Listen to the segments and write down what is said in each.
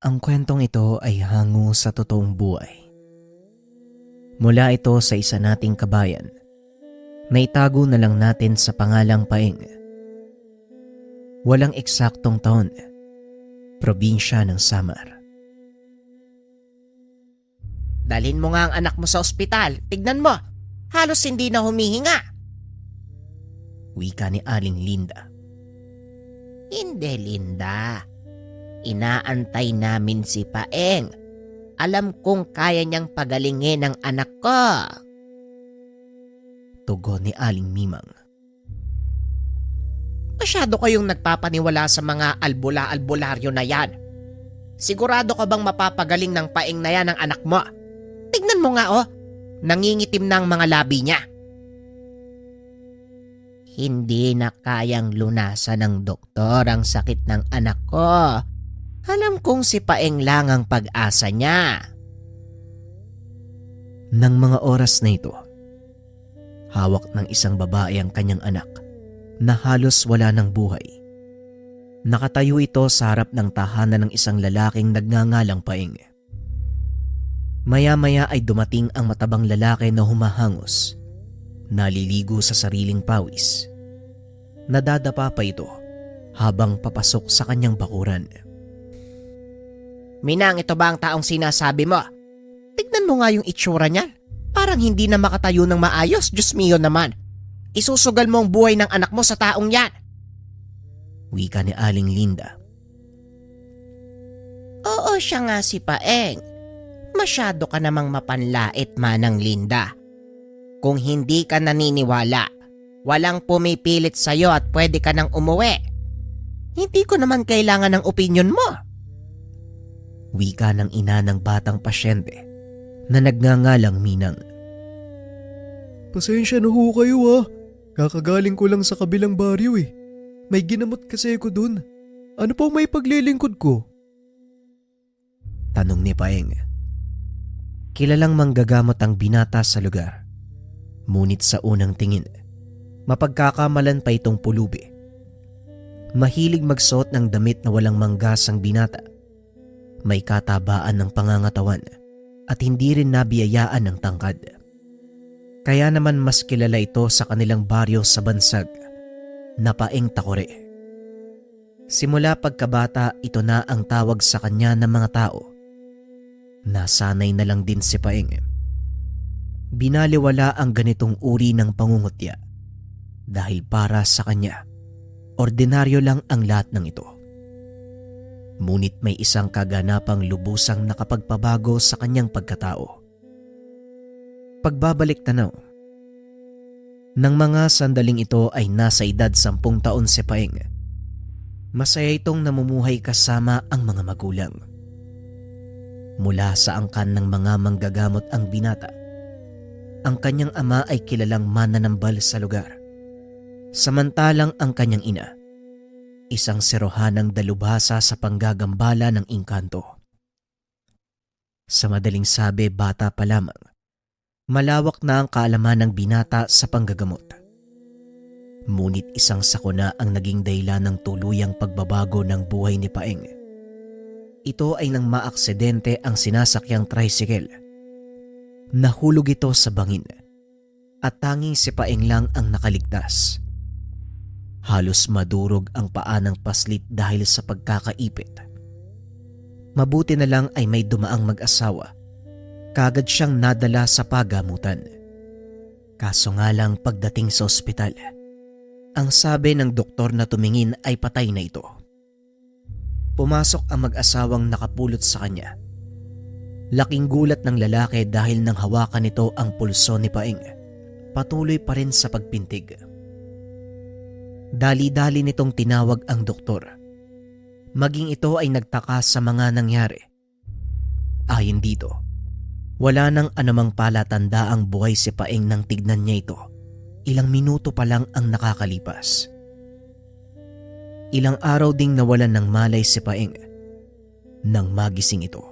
Ang kwentong ito ay hango sa totoong buhay. Mula ito sa isa nating kabayan. Naitago na lang natin sa pangalang Paeng. Walang eksaktong taon. Probinsya ng Samar. Dalhin mo nga ang anak mo sa ospital. Tignan mo, halos hindi na humihinga. Wika ni Aling Linda. Hindi, Linda. Inaantay namin si Paeng. Alam kong kaya niyang pagalingin ang anak ko. Tugon ni Aling Mimang. Masyado kayong nagpapaniwala sa mga albula-albularyo na yan. Sigurado ka bang mapapagaling ng Paeng na yan ang anak mo? Tignan mo nga nangingitim na ang mga labi niya. Hindi na kayang lunasan ng doktor ang sakit ng anak ko. Alam kong si Paeng lang ang pag-asa niya. Nang mga oras na ito, hawak ng isang babae ang kanyang anak na halos wala ng buhay. Nakatayo ito sa harap ng tahanan ng isang lalaking nagngangalang Paeng. Maya-maya ay dumating ang matabang lalaki na humahangos, naliligo sa sariling pawis. Nadadapa pa ito habang papasok sa kanyang bakuran. Minang, ito ba ang taong sinasabi mo? Tignan mo nga yung itsura niyan. Parang hindi na makatayo ng maayos. Diyos mio naman. Isusugal mo ang buhay ng anak mo sa taong yan. Wika ni Aling Linda. Oo, siya nga si Paeng. Masyado ka namang mapanlait, Manang Linda. Kung hindi ka naniniwala, walang pumipilit sa'yo at pwede ka nang umuwi. Hindi ko naman kailangan ng opinyon mo. Wika ng ina ng batang pasyente na nagngangalang Minang. Pasensya na ho kayo. Kakagaling ko lang sa kabilang baryo eh. May ginamot kasi ako dun. Ano po may paglilingkod ko? Tanong ni Paeng. Kilalang manggagamot ang binata sa lugar. Ngunit sa unang tingin, mapagkakamalan pa itong pulubi. Mahilig magsuot ng damit na walang manggas ang binata. May katabaan ng pangangatawan at hindi rin nabiyayaan ng tangkad. Kaya naman mas kilala ito sa kanilang baryo sa Bansag na Paeng Takore. Simula pagkabata, ito na ang tawag sa kanya ng mga tao. Nasanay na lang din si Paeng. Binaliwala ang ganitong uri ng pangungutya dahil para sa kanya, ordinaryo lang ang lahat ng ito. Ngunit may isang kaganapang lubusang nakapagpabago sa kanyang pagkatao. Pagbabalik tanaw, nang mga sandaling ito ay nasa edad 10 taon si Paeng. Masaya itong namumuhay kasama ang mga magulang. Mula sa angkan ng mga manggagamot ang binata, ang kanyang ama ay kilalang mananambal sa lugar. Samantalang ang kanyang ina, isang serohanang dalubhasa sa panggagambala ng engkanto. Sa madaling sabi, bata pa lamang, malawak na ang kaalaman ng binata sa panggagamot. Ngunit isang sakuna ang naging dahilan ng tuluyang pagbabago ng buhay ni Paeng. Ito ay nang maaksidente ang sinasakyang tricycle. Nahulog ito sa bangin at tanging si Paeng lang ang nakaligtas. Halos madurog ang paa ng paslit dahil sa pagkakaipit. Mabuti na lang ay may dumaang mag-asawa. Kagad siyang nadala sa pagamutan. Kaso nga lang pagdating sa ospital, ang sabi ng doktor na tumingin ay patay na ito. Pumasok ang mag-asawang nakapulot sa kanya. Laking gulat ng lalaki dahil nang hawakan nito ang pulso ni Paeng, patuloy pa rin sa pagpintig. Dali-dali nitong tinawag ang doktor. Maging ito ay nagtaka sa mga nangyari. Ayon dito, wala nang anumang palatandaang buhay si Paeng nang tignan niya ito. Ilang minuto pa lang ang nakakalipas. Ilang araw ding nawalan ng malay si Paeng. Nang magising ito,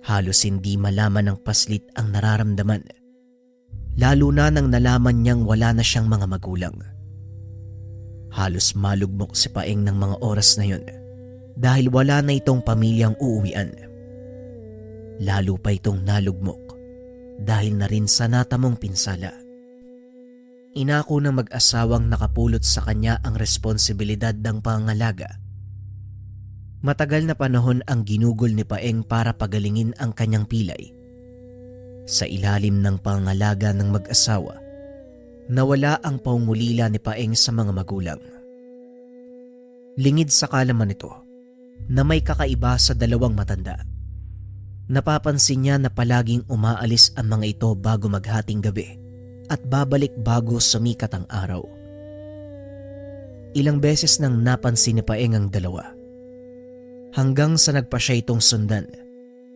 halos hindi malaman ng paslit ang nararamdaman. Lalo na nang nalaman niyang wala na siyang mga magulang. Halos malugmok si Paeng ng mga oras na yun. dahil wala na itong pamilyang uuwian. Lalo pa itong nalugmok dahil na rin sa natamong pinsala. Inako ng mag-asawang nakapulot sa kanya ang responsibilidad ng pangangalaga. Matagal na panahon ang ginugol ni Paeng para pagalingin ang kanyang pilay. Sa ilalim ng pangangalaga ng mag-asawa, nawala ang paungulila ni Paeng sa mga magulang. Lingid sa kalaman nito na may kakaiba sa dalawang matanda. Napapansin niya na palaging umaalis ang mga ito bago maghating gabi at babalik bago sumikat ang araw. Ilang beses nang napansin ni Paeng ang dalawa, hanggang sa nagpa siya itong sundan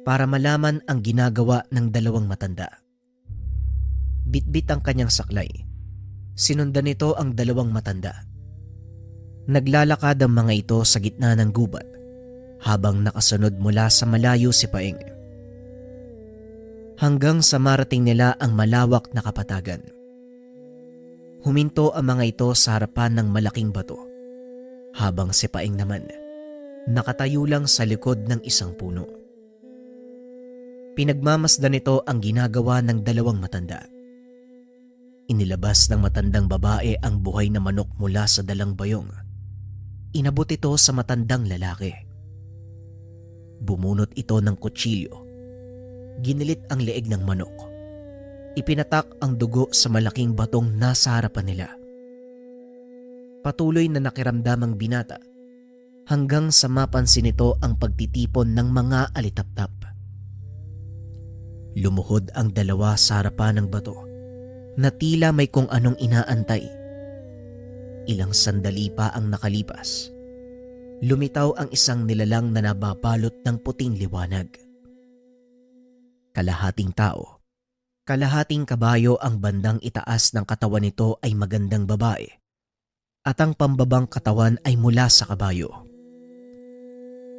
para malaman ang ginagawa ng dalawang matanda. Bitbit ang kanyang saklay. Sinundan nito ang dalawang matanda. Naglalakad ang mga ito sa gitna ng gubat habang nakasunod mula sa malayo si Paeng. Hanggang sa marating nila ang malawak na kapatagan. Huminto ang mga ito sa harapan ng malaking bato, habang si Paeng naman nakatayo lang sa likod ng isang puno. Pinagmamasdan nito ang ginagawa ng dalawang matanda. Inilabas ng matandang babae ang buhay na manok mula sa dalang bayong. Inabot ito sa matandang lalaki. Bumunot ito ng kutsilyo. Ginilit ang leeg ng manok. Ipinatak ang dugo sa malaking batong nasa harapan nila. Patuloy na nakiramdam ang binata hanggang sa mapansin nito ang pagtitipon ng mga alitaptap. Lumuhod ang dalawa sa harapan ng bato na tila may kung anong inaantay. Ilang sandali pa ang nakalipas. Lumitaw ang isang nilalang na nababalot ng puting liwanag. Kalahating tao, kalahating kabayo ang bandang itaas ng katawan nito ay magandang babae at ang pambabang katawan ay mula sa kabayo.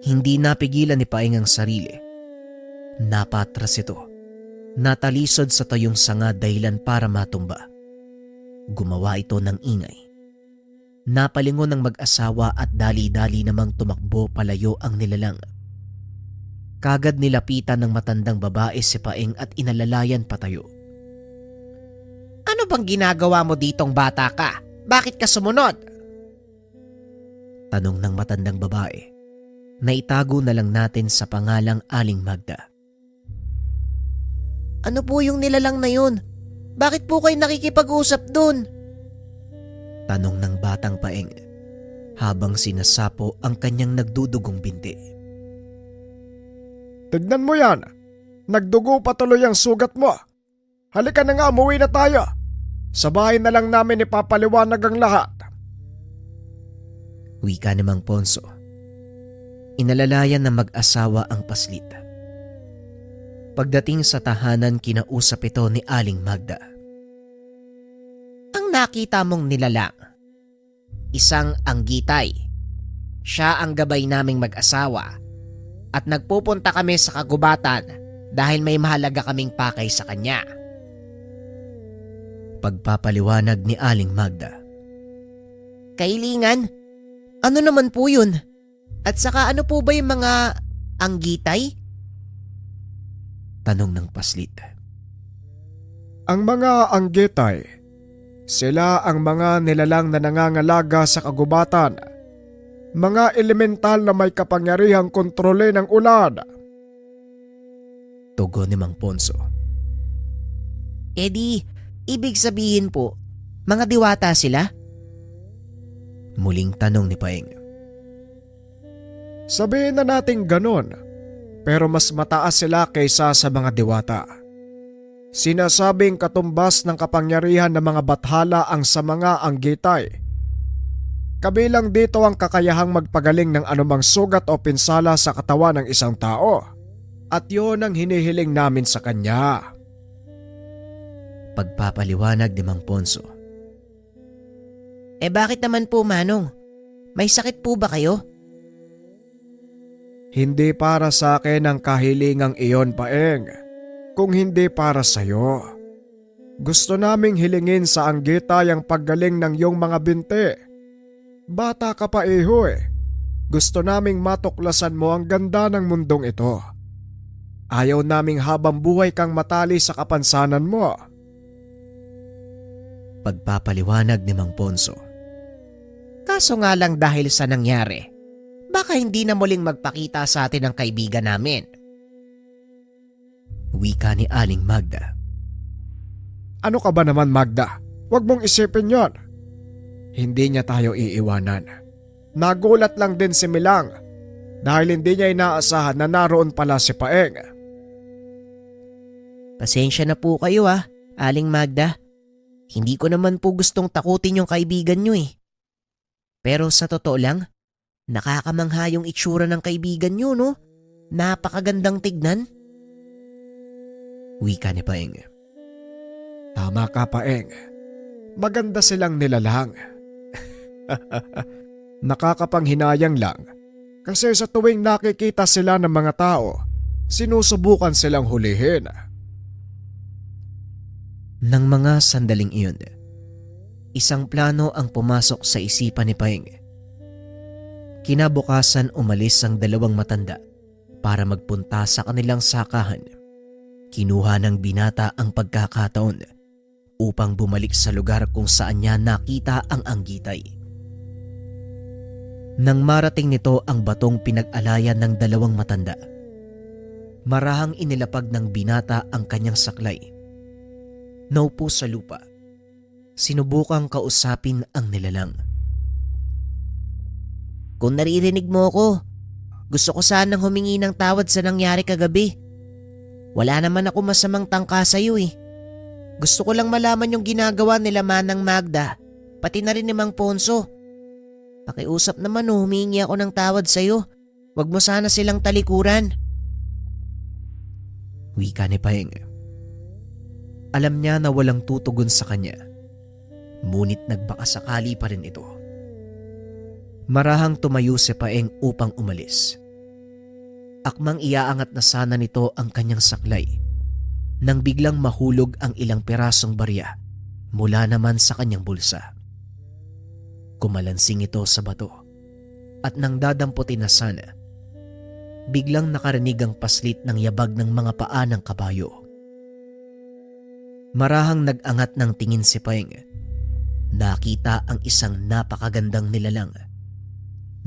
Hindi napigilan ni Paeng ang sarili. Napatras ito. Natalisod sa tayong sanga dahilan para matumba. Gumawa ito ng ingay. Napalingon ng mag-asawa at dali-dali namang tumakbo palayo ang nilalang. Kagad nilapitan ng matandang babae si Paeng at inalalayan patayo. Ano bang ginagawa mo ditong bata ka? Bakit ka sumunod? Tanong ng matandang babae na itago na lang natin sa pangalang Aling Magda. Ano po yung nilalang na yun? Bakit po kayo nakikipag-usap dun? Tanong ng batang Paeng habang sinasapo ang kanyang nagdudugong binti. Tignan mo yan. Nagdugo pa tuloy ang sugat mo. Halika na nga, umuwi na tayo. Sa bahay na lang namin ipapaliwanag ang lahat. Wika ni Mang Ponso. Inalalayan ng mag-asawa ang paslit. Pagdating sa tahanan, kinausap ito ni Aling Magda. Ang nakita mong nilalang, isang anggitay. Siya ang gabay naming mag-asawa at nagpupunta kami sa kagubatan dahil may mahalaga kaming pakay sa kanya. Pagpapaliwanag ni Aling Magda. Kailingan? Ano naman po yun? At saka ano po ba yung mga anggitay? Tanong ng paslit. Ang mga anggitay, sila ang mga nilalang na nangangalaga sa kagubatan. Mga elemental na may kapangyarihang kontrole ng ulan. Tugon ni Mang Ponso. Ibig sabihin po, mga diwata sila? Muling tanong ni Paeng. Sabihin na natin ganon, pero mas mataas sila kaysa sa mga diwata. Sinasabing katumbas ng kapangyarihan ng mga bathala ang sa mga anggitay. Kabilang dito ang kakayahang magpagaling ng anumang sugat o pinsala sa katawan ng isang tao. At yun ang hinihiling namin sa kanya. Pagpapaliwanag ni Mang Ponso. Bakit naman po, Manong? May sakit po ba kayo? Hindi para sa akin ang kahilingang iyon, Paeng. Kung hindi para sa'yo. Gusto naming hilingin sa anggita ang paggaling ng iyong mga binti. Bata ka pa, iho eh. Gusto naming matuklasan mo ang ganda ng mundong ito. Ayaw naming habang buhay kang matali sa kapansanan mo. Pagpapaliwanag ni Mang Ponso. Kaso nga lang dahil sa nangyari, baka hindi na muling magpakita sa atin ang kaibigan namin. Wika ni Aling Magda. Ano ka ba naman, Magda? Huwag mong isipin yon. Hindi niya tayo iiwanan. Nagulat lang din si Milang dahil hindi niya inaasahan na naroon pala si Paeng. Pasensya na po kayo Aling Magda. Hindi ko naman po gustong takutin yung kaibigan nyo eh. Pero sa totoo lang, nakakamangha yung itsura ng kaibigan nyo, no? Napakagandang tignan. Wika ni Paeng. Tama ka, Paeng. Maganda silang nilalang. Nakakapanghinayang lang kasi sa tuwing nakikita sila ng mga tao, sinusubukan silang hulihin. Nang mga sandaling iyon, isang plano ang pumasok sa isipan ni Paeng. Kinabukasan umalis ang dalawang matanda para magpunta sa kanilang sakahan. Kinuha ng binata ang pagkakataon upang bumalik sa lugar kung saan niya nakita ang anggitay. Nang marating nito ang batong pinag-alayan ng dalawang matanda, marahang inilapag ng binata ang kanyang saklay. Naupo sa lupa. Sinubukang kausapin ang nilalang. Kung naririnig mo ko, gusto ko sanang humingi ng tawad sa nangyari kagabi. Wala naman ako masamang tangka sa'yo eh. Gusto ko lang malaman yung ginagawa nila Manang Magda, pati na rin ni Mang Ponso. Pakiusap naman humingi ako ng tawad sa'yo. Huwag mo sana silang talikuran. Wika ni Paeng. Alam niya na walang tutugon sa kanya, ngunit nagbakasakali pa rin ito. Marahang tumayo si Paeng upang umalis. Akmang iaangat na sana nito ang kanyang saklay nang biglang mahulog ang ilang pirasong barya mula naman sa kanyang bulsa. Kumalansing ito sa bato at nang dadamputin na sana, biglang nakarinig ang paslit ng yabag ng mga paa ng kabayo. Marahang nag-angat ng tingin si Paeng. Nakita ang isang napakagandang nilalang.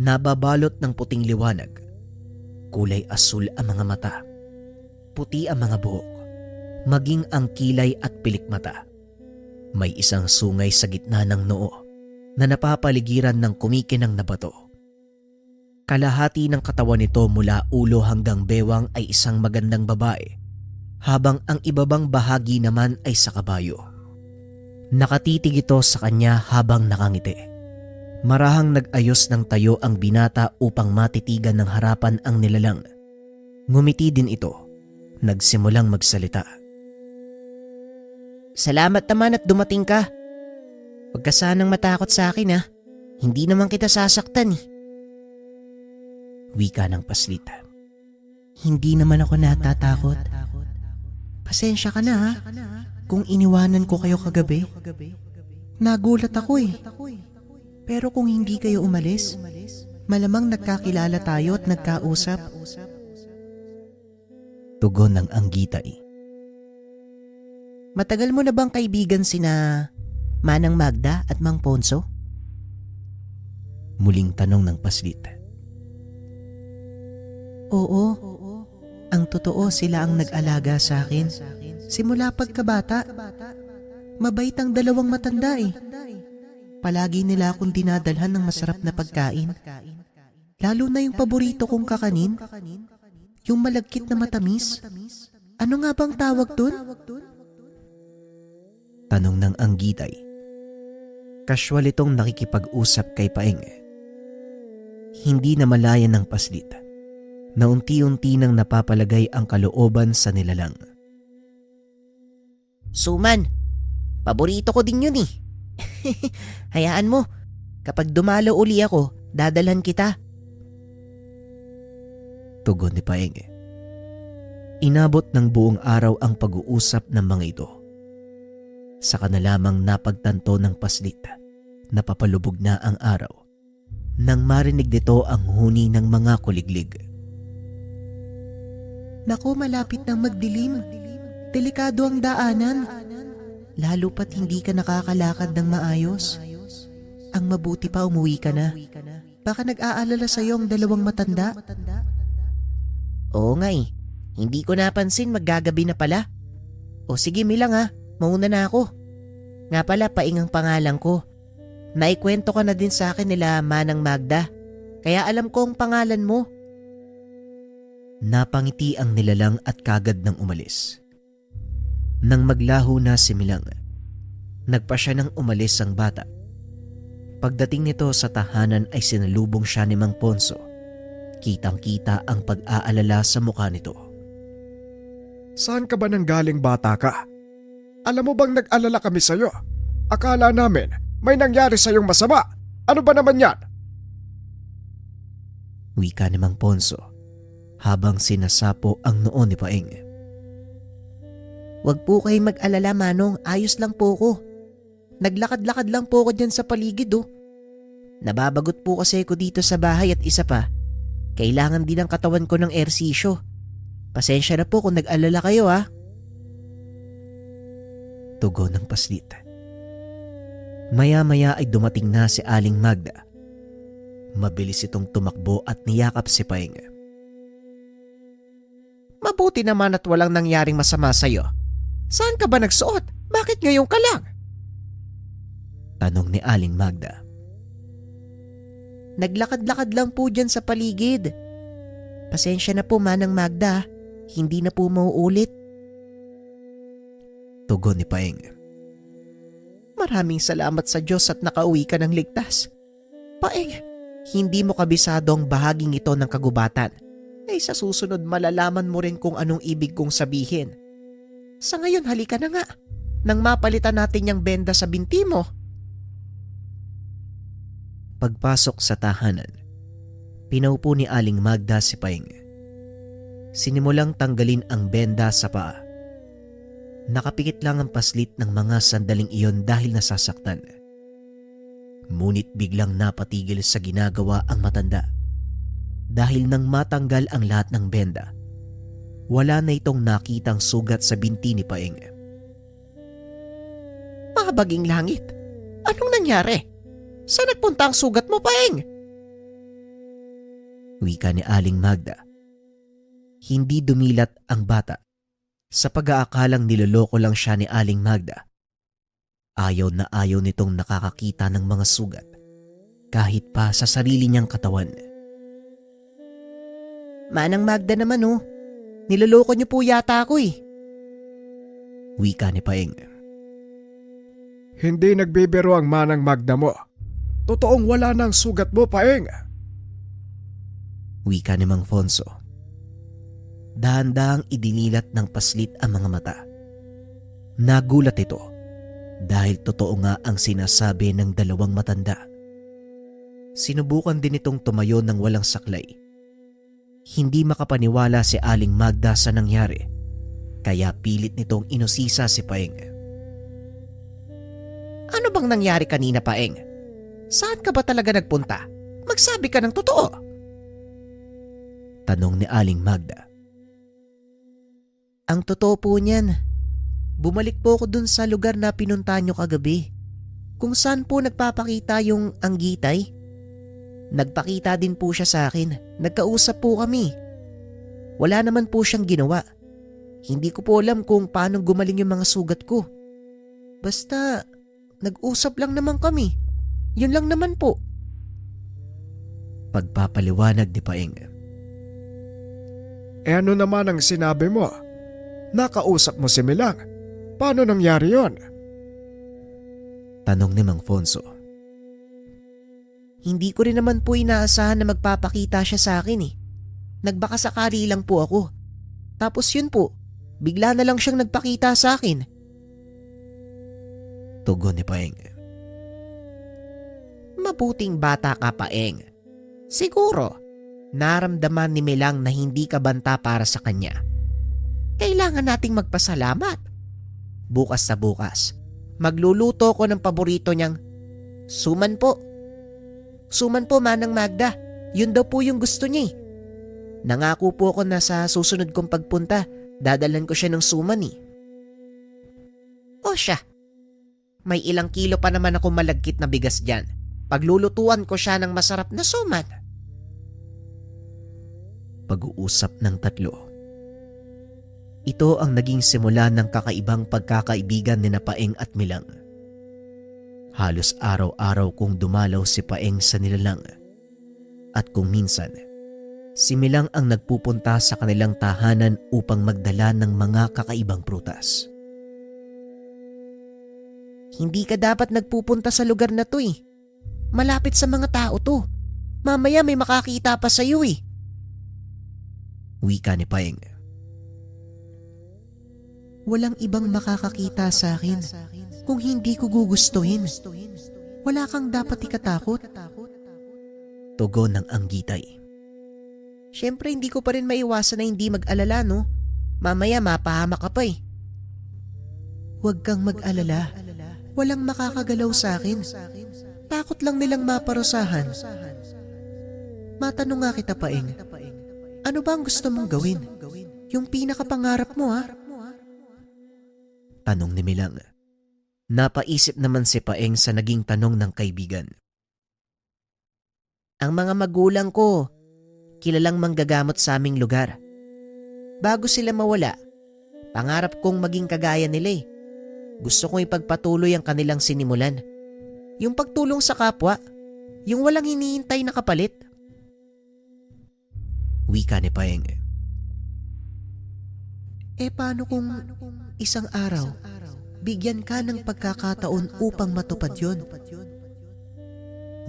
Nababalot ng puting liwanag. Kulay asul ang mga mata. Puti ang mga buhok. Maging ang kilay at pilikmata. May isang sungay sa gitna ng noo na napapaligiran ng kumikinang na bato. Kalahati ng katawan nito mula ulo hanggang bewang ay isang magandang babae, habang ang ibabang bahagi naman ay sa kabayo. Nakatitig ito sa kanya habang nakangiti. Marahang nag-ayos ng tayo ang binata upang matitigan ng harapan ang nilalang. Ngumiti din ito. Nagsimulang magsalita. Salamat naman at dumating ka. Huwag ka sanang matakot sa akin Hindi naman kita sasaktan eh. Wika ng paslita. Hindi naman ako natatakot. Pasensya ka na kung iniwanan ko kayo kagabi. Nagulat ako eh. Pero kung hindi kayo umalis, malamang nagkakilala tayo at nagkausap. Tugon ng anggitay. Matagal mo na bang kaibigan sina Manang Magda at Mang Ponso? Muling tanong ng paslit. Oo. Ang totoo sila ang nag-alaga sa akin. Simula pagkabata. Mabait ang dalawang matanda eh. Palagi nila akong dinadalhan ng masarap na pagkain. Lalo na yung paborito kong kakanin. Yung malagkit na matamis. Ano nga bang tawag dun? Tanong ng anggitay. Kasywal itong nakikipag-usap kay Paeng. Hindi na malayan ng paslit na unti-unti nang napapalagay ang kalooban sa nilalang. Suman, paborito ko din yun eh. Hayaan mo, kapag dumalo uli ako, dadalhan kita. Tugon ni Paeng. Inabot ng buong araw ang pag-uusap ng mga ito. Saka na lamang napagtanto ng paslit na papalubog na ang araw nang marinig nito ang huni ng mga kuliglig. Naku, malapit nang magdilim. Delikado ang daanan. Lalo pat hindi ka nakakalakad ng maayos. Ang mabuti pa umuwi ka na. Baka nag-aalala sa'yo ang dalawang matanda. Oo nga eh. Hindi ko napansin maggagabi na pala. O sige Milang ha, mauna na ako. Nga pala Paing ang pangalan ko. Naikwento ka na din sa akin nila Manang Magda. Kaya alam ko ang pangalan mo. Napangiti ang nilalang at kagad nang umalis. Nang maglaho na si Milang, nagpa siya nang umalis ang bata. Pagdating nito sa tahanan ay sinalubong siya ni Mang Ponso. Kitang-kita ang pag-aalala sa mukha nito. Saan ka ba nanggaling bata ka? Alam mo bang nag-alala kami sa'yo? Akala namin may nangyari sa'yong masama. Ano ba naman yan? Wika ni Mang Ponso habang sinasapo ang noo ni Paeng. Huwag po kayong mag-alala Manong, ayos lang po ko. Naglakad-lakad lang po ako dyan sa paligid oh. Nababagot po kasi ako dito sa bahay at isa pa, kailangan din ang katawan ko ng ersisyo. Pasensya na po kung nag-alala kayo ha. Tugon ng paslit. Maya-maya ay dumating na si Aling Magda. Mabilis itong tumakbo at niyakap si Paeng. Mabuti naman at walang nangyaring masama sa'yo. Saan ka ba nagsuot? Bakit ngayon ka lang? Tanong ni Aling Magda. Naglakad-lakad lang po dyan sa paligid. Pasensya na po Manang Magda, hindi na po mauulit. Tugon ni Paeng. Maraming salamat sa Diyos at nakauwi ka ng ligtas. Paeng, hindi mo kabisado ang bahaging ito ng kagubatan. Ay sa susunod malalaman mo rin kung anong ibig kong sabihin. Sa ngayon halika na nga, nang mapalitan natin yung benda sa binti mo. Pagpasok sa tahanan, pinaupo ni Aling Magda si Paeng. Sinimulang tanggalin ang benda sa paa. Nakapikit lang ang paslit ng mga sandaling iyon dahil nasasaktan. Ngunit biglang napatigil sa ginagawa ang matanda. Dahil nang matanggal ang lahat ng benda, wala na itong nakitang sugat sa binti ni Paeng. Mahabaging langit, anong nangyari? Saan nagpunta ang sugat mo, Paeng? Wika ni Aling Magda. Hindi dumilat ang bata sa pag-aakalang niloloko lang siya ni Aling Magda. Ayaw na ayaw nitong nakakakita ng mga sugat kahit pa sa sarili niyang katawan. Manang Magda naman oh, niloloko niyo po yata ako eh. Wika ni Paeng. Hindi nagbibiro ang Manang Magda mo. Totoong wala nang sugat mo, Paeng. Wika ni Mang Fonso. Dahan-dahang idinilat ng paslit ang mga mata. Nagulat ito dahil totoo nga ang sinasabi ng dalawang matanda. Sinubukan din itong tumayo ng walang saklay. Hindi makapaniwala si Aling Magda sa nangyari, kaya pilit nitong inusisa si Paeng. Ano bang nangyari kanina, Paeng? Saan ka ba talaga nagpunta? Magsabi ka ng totoo. Tanong ni Aling Magda. Ang totoo po niyan, bumalik po ako dun sa lugar na pinunta nyo kagabi, kung saan po nagpapakita yung anggitay. Nagpakita din po siya sa akin, nagkausap po kami. Wala naman po siyang ginawa. Hindi ko po alam kung paano gumaling yung mga sugat ko. Basta, nag-usap lang naman kami. Yun lang naman po. Pagpapaliwanag ni Paeng. Ano naman ang sinabi mo? Nakausap mo si Milang. Paano nangyari yon? Tanong ni Mang Fonso. Hindi ko rin naman po inaasahan na magpapakita siya sa akin eh. Nagbakasakali lang po ako. Tapos yun po, bigla na lang siyang nagpakita sa akin. Tugon ni Paeng. Mabuting bata ka, Paeng. Siguro, naramdaman ni Milang na hindi ka banta para sa kanya. Kailangan nating magpasalamat. Bukas sa bukas, magluluto ko ng paborito niyang suman po. Suman po, Manang Magda. Yun daw po yung gusto niya eh. Nangako po ako na sa susunod kong pagpunta, dadalan ko siya ng suman eh. O siya, may ilang kilo pa naman ako malagkit na bigas dyan. Paglulutuan ko siya ng masarap na suman. Pag-uusap ng tatlo. Ito ang naging simula ng kakaibang pagkakaibigan ni na Paeng at Milang. Halos araw-araw kong dumalaw si Paeng sa nilalang. At kung minsan, si Milang ang nagpupunta sa kanilang tahanan upang magdala ng mga kakaibang prutas. Hindi ka dapat nagpupunta sa lugar na to eh. Malapit sa mga tao to. Mamaya may makakita pa sa'yo eh. Wika ni Paeng. Walang ibang makakakita sa akin kung hindi ko gugustuhin. Wala kang dapat ikatakot. Tugon ng Anggitay. Siyempre hindi ko pa rin maiwasan na hindi mag-alala no. Mamaya mapahamak ka pa eh. Huwag kang mag-alala. Walang makakagalaw sa akin. Takot lang nilang maparusahan. Matanong nga kita, Paeng. Ano ba ang gusto mong gawin? Yung pinakapangarap mo ha? Tanong ni Milang. Napaisip naman si Paeng sa naging tanong ng kaibigan. Ang mga magulang ko, kilalang manggagamot sa aming lugar. Bago sila mawala, pangarap kong maging kagaya nila eh. Gusto kong ipagpatuloy ang kanilang sinimulan. Yung pagtulong sa kapwa, yung walang hinihintay na kapalit. Wika ni Paeng. Paano kung isang araw, bigyan ka ng pagkakataon upang matupad yun?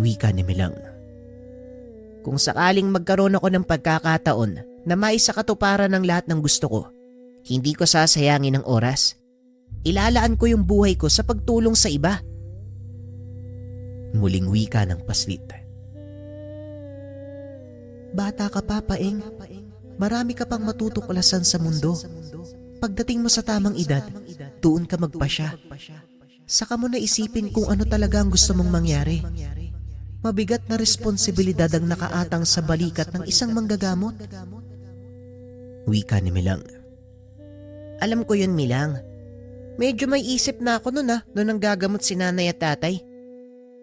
Wika ni Milang. Kung sakaling magkaroon ako ng pagkakataon na maisakatuparan ng lahat ng gusto ko, hindi ko sasayangin ang oras. Ilalaan ko yung buhay ko sa pagtulong sa iba. Muling wika ng paslit. Bata ka pa, Paeng. Marami ka pang matutuklasan sa mundo. Pagdating mo sa tamang edad, doon ka magpasya. Saka mo na isipin kung ano talaga ang gusto mong mangyari. Mabigat na responsibilidad ang nakaatang sa balikat ng isang manggagamot. Wika ni Milang. Alam ko yun, Milang. Medyo may isip na ako noon ang gagamot si nanay at tatay.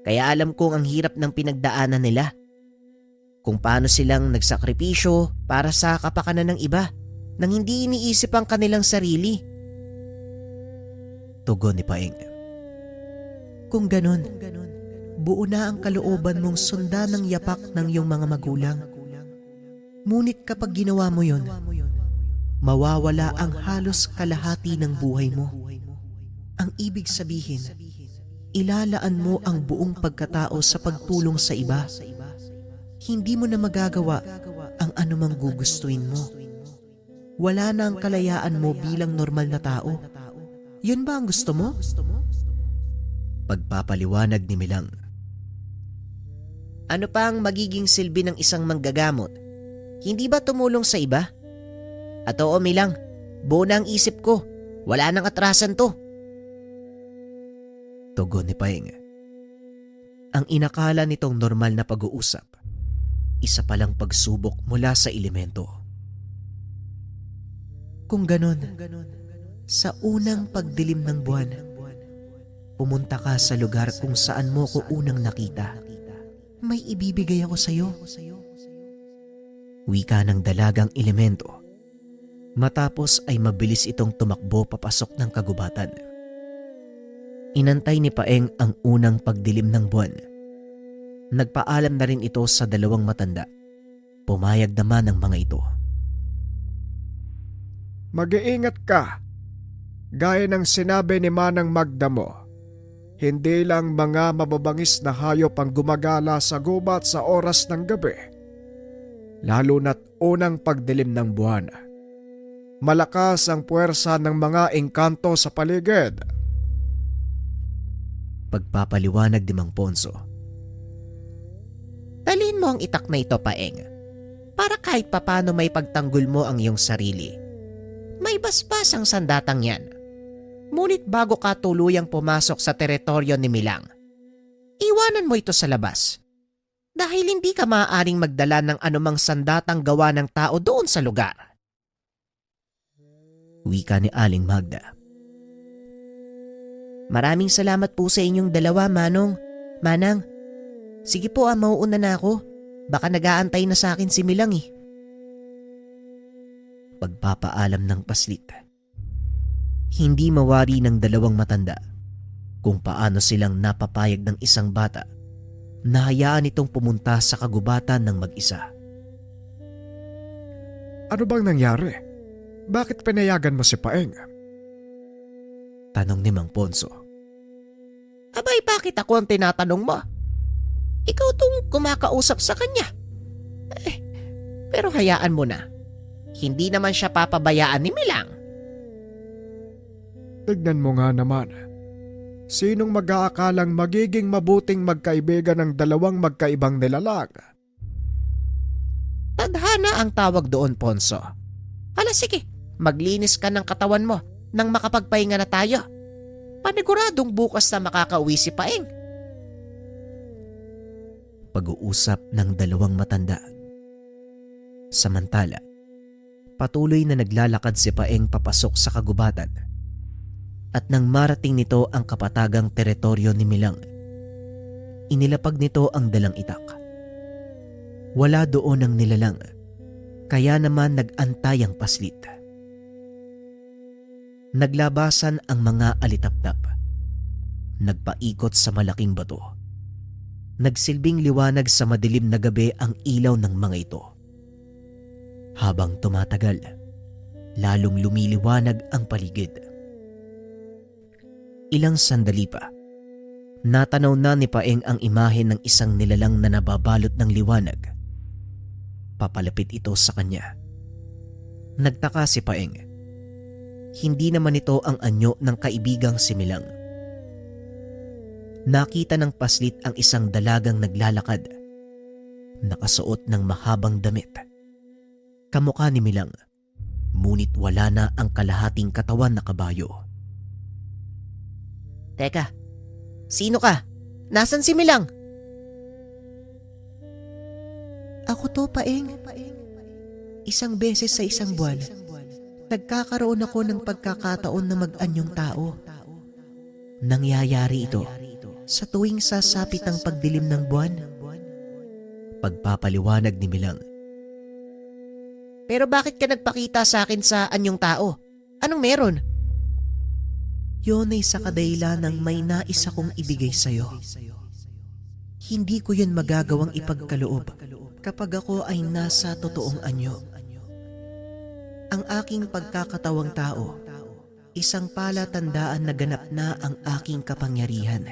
Kaya alam kong ang hirap ng pinagdaanan nila. Kung paano silang nagsakripisyo para sa kapakanan ng iba nang hindi iniisip ang kanilang sarili. Tugon ni Paeng. Kung ganun, buo na ang kalooban mong sundan ng yapak ng iyong mga magulang. Ngunit kapag ginawa mo yun, mawawala ang halos kalahati ng buhay mo. Ang ibig sabihin, ilalaan mo ang buong pagkatao sa pagtulong sa iba. Hindi mo na magagawa ang anumang gugustuhin mo. Wala na ang kalayaan mo bilang normal na tao. Yun ba ang gusto mo? Pagpapaliwanag ni Milang. Ano pa ang magiging silbi ng isang manggagamot? Hindi ba tumulong sa iba? At oo, Milang, buo na ang isip ko. Wala nang atrasan to. Tugon ni Paeng. Ang inakala nitong normal na pag-uusap, isa palang pagsubok mula sa elemento. Kung ganon, sa unang pagdilim ng buwan, pumunta ka sa lugar kung saan mo ko unang nakita. May ibibigay ako sa'yo. Wika ng dalagang elemento. Matapos ay mabilis itong tumakbo papasok ng kagubatan. Inantay ni Paeng ang unang pagdilim ng buwan. Nagpaalam na rin ito sa dalawang matanda. Pumayag naman ang mga ito. Mag-iingat ka. Gaya ng sinabi ni Manang Magda mo, hindi lang mga mababangis na hayop ang gumagala sa gubat sa oras ng gabi. Lalo na't unang pagdilim ng buwan. Malakas ang puwersa ng mga engkanto sa paligid. Pagpapaliwanag ni Mang Ponso. Dalhin mo ang itak na ito, Paeng. Para kahit papano may pagtanggol mo ang iyong sarili. May basbas ang sandatang yan. Ngunit bago ka tuluyang pumasok sa teritoryo ni Milang, iwanan mo ito sa labas. Dahil hindi ka maaaring magdala ng anumang sandatang gawa ng tao doon sa lugar. Wika ni Aling Magda. Maraming salamat po sa inyong dalawa, Manong. Manang, sige po mauuna na ako. Baka nag-aantay na sa akin si Milang eh. Pagpapaalam ng paslit. Hindi mawari ng dalawang matanda kung paano silang napapayag ng isang bata na hayaan itong pumunta sa kagubatan ng mag-isa. Ano bang nangyari? Bakit pinayagan mo si Paeng? Tanong ni Mang Ponso. Abay, bakit ako ang tinatanong mo? Ikaw tong kumakausap sa kanya. Pero hayaan mo na. Hindi naman siya papabayaan ni Milang. Tignan mo nga naman. Sinong mag-aakalang magiging mabuting magkaibigan ng dalawang magkaibang nilalang? Tadhana ang tawag doon, Ponso. Hala sige, maglinis ka ng katawan mo nang makapagpahinga na tayo. Paniguradong bukas na makakauwi si Paeng. Pag-uusap ng dalawang matanda. Samantala, patuloy na naglalakad si Paeng papasok sa kagubatan. At nang marating nito ang kapatagang teritoryo ni Milang, inilapag nito ang dalang itak. Wala doon ang nilalang, kaya naman nag-antay ang paslit. Naglabasan ang mga alitaptap. Nagpaikot sa malaking bato. Nagsilbing liwanag sa madilim na gabi ang ilaw ng mga ito. Habang tumatagal, lalong lumiliwanag ang paligid. Ilang sandali pa, natanaw na ni Paeng ang imahe ng isang nilalang na nababalot ng liwanag. Papalapit ito sa kanya. Nagtaka si Paeng. Hindi naman ito ang anyo ng kaibigang si Milang. Nakita ng paslit ang isang dalagang naglalakad. Nakasuot ng mahabang damit. Kamukha ni Milang, ngunit wala na ang kalahating katawan na kabayo. Teka, sino ka? Nasaan si Milang? Ako to, Paeng. Isang beses sa isang buwan, nagkakaroon ako ng pagkakataon na mag-anyong tao. Nangyayari ito sa tuwing sasapit ang pagdilim ng buwan. Pagpapaliwanag ni Milang. Pero bakit ka nagpakita sa akin sa anyong tao? Anong meron? Yun ay sa kadahilan ng may nais akong ibigay sa'yo. Hindi ko yun magagawang ipagkaloob kapag ako ay nasa totoong anyo. Ang aking pagkakatawang tao, isang palatandaan na ganap na ang aking kapangyarihan.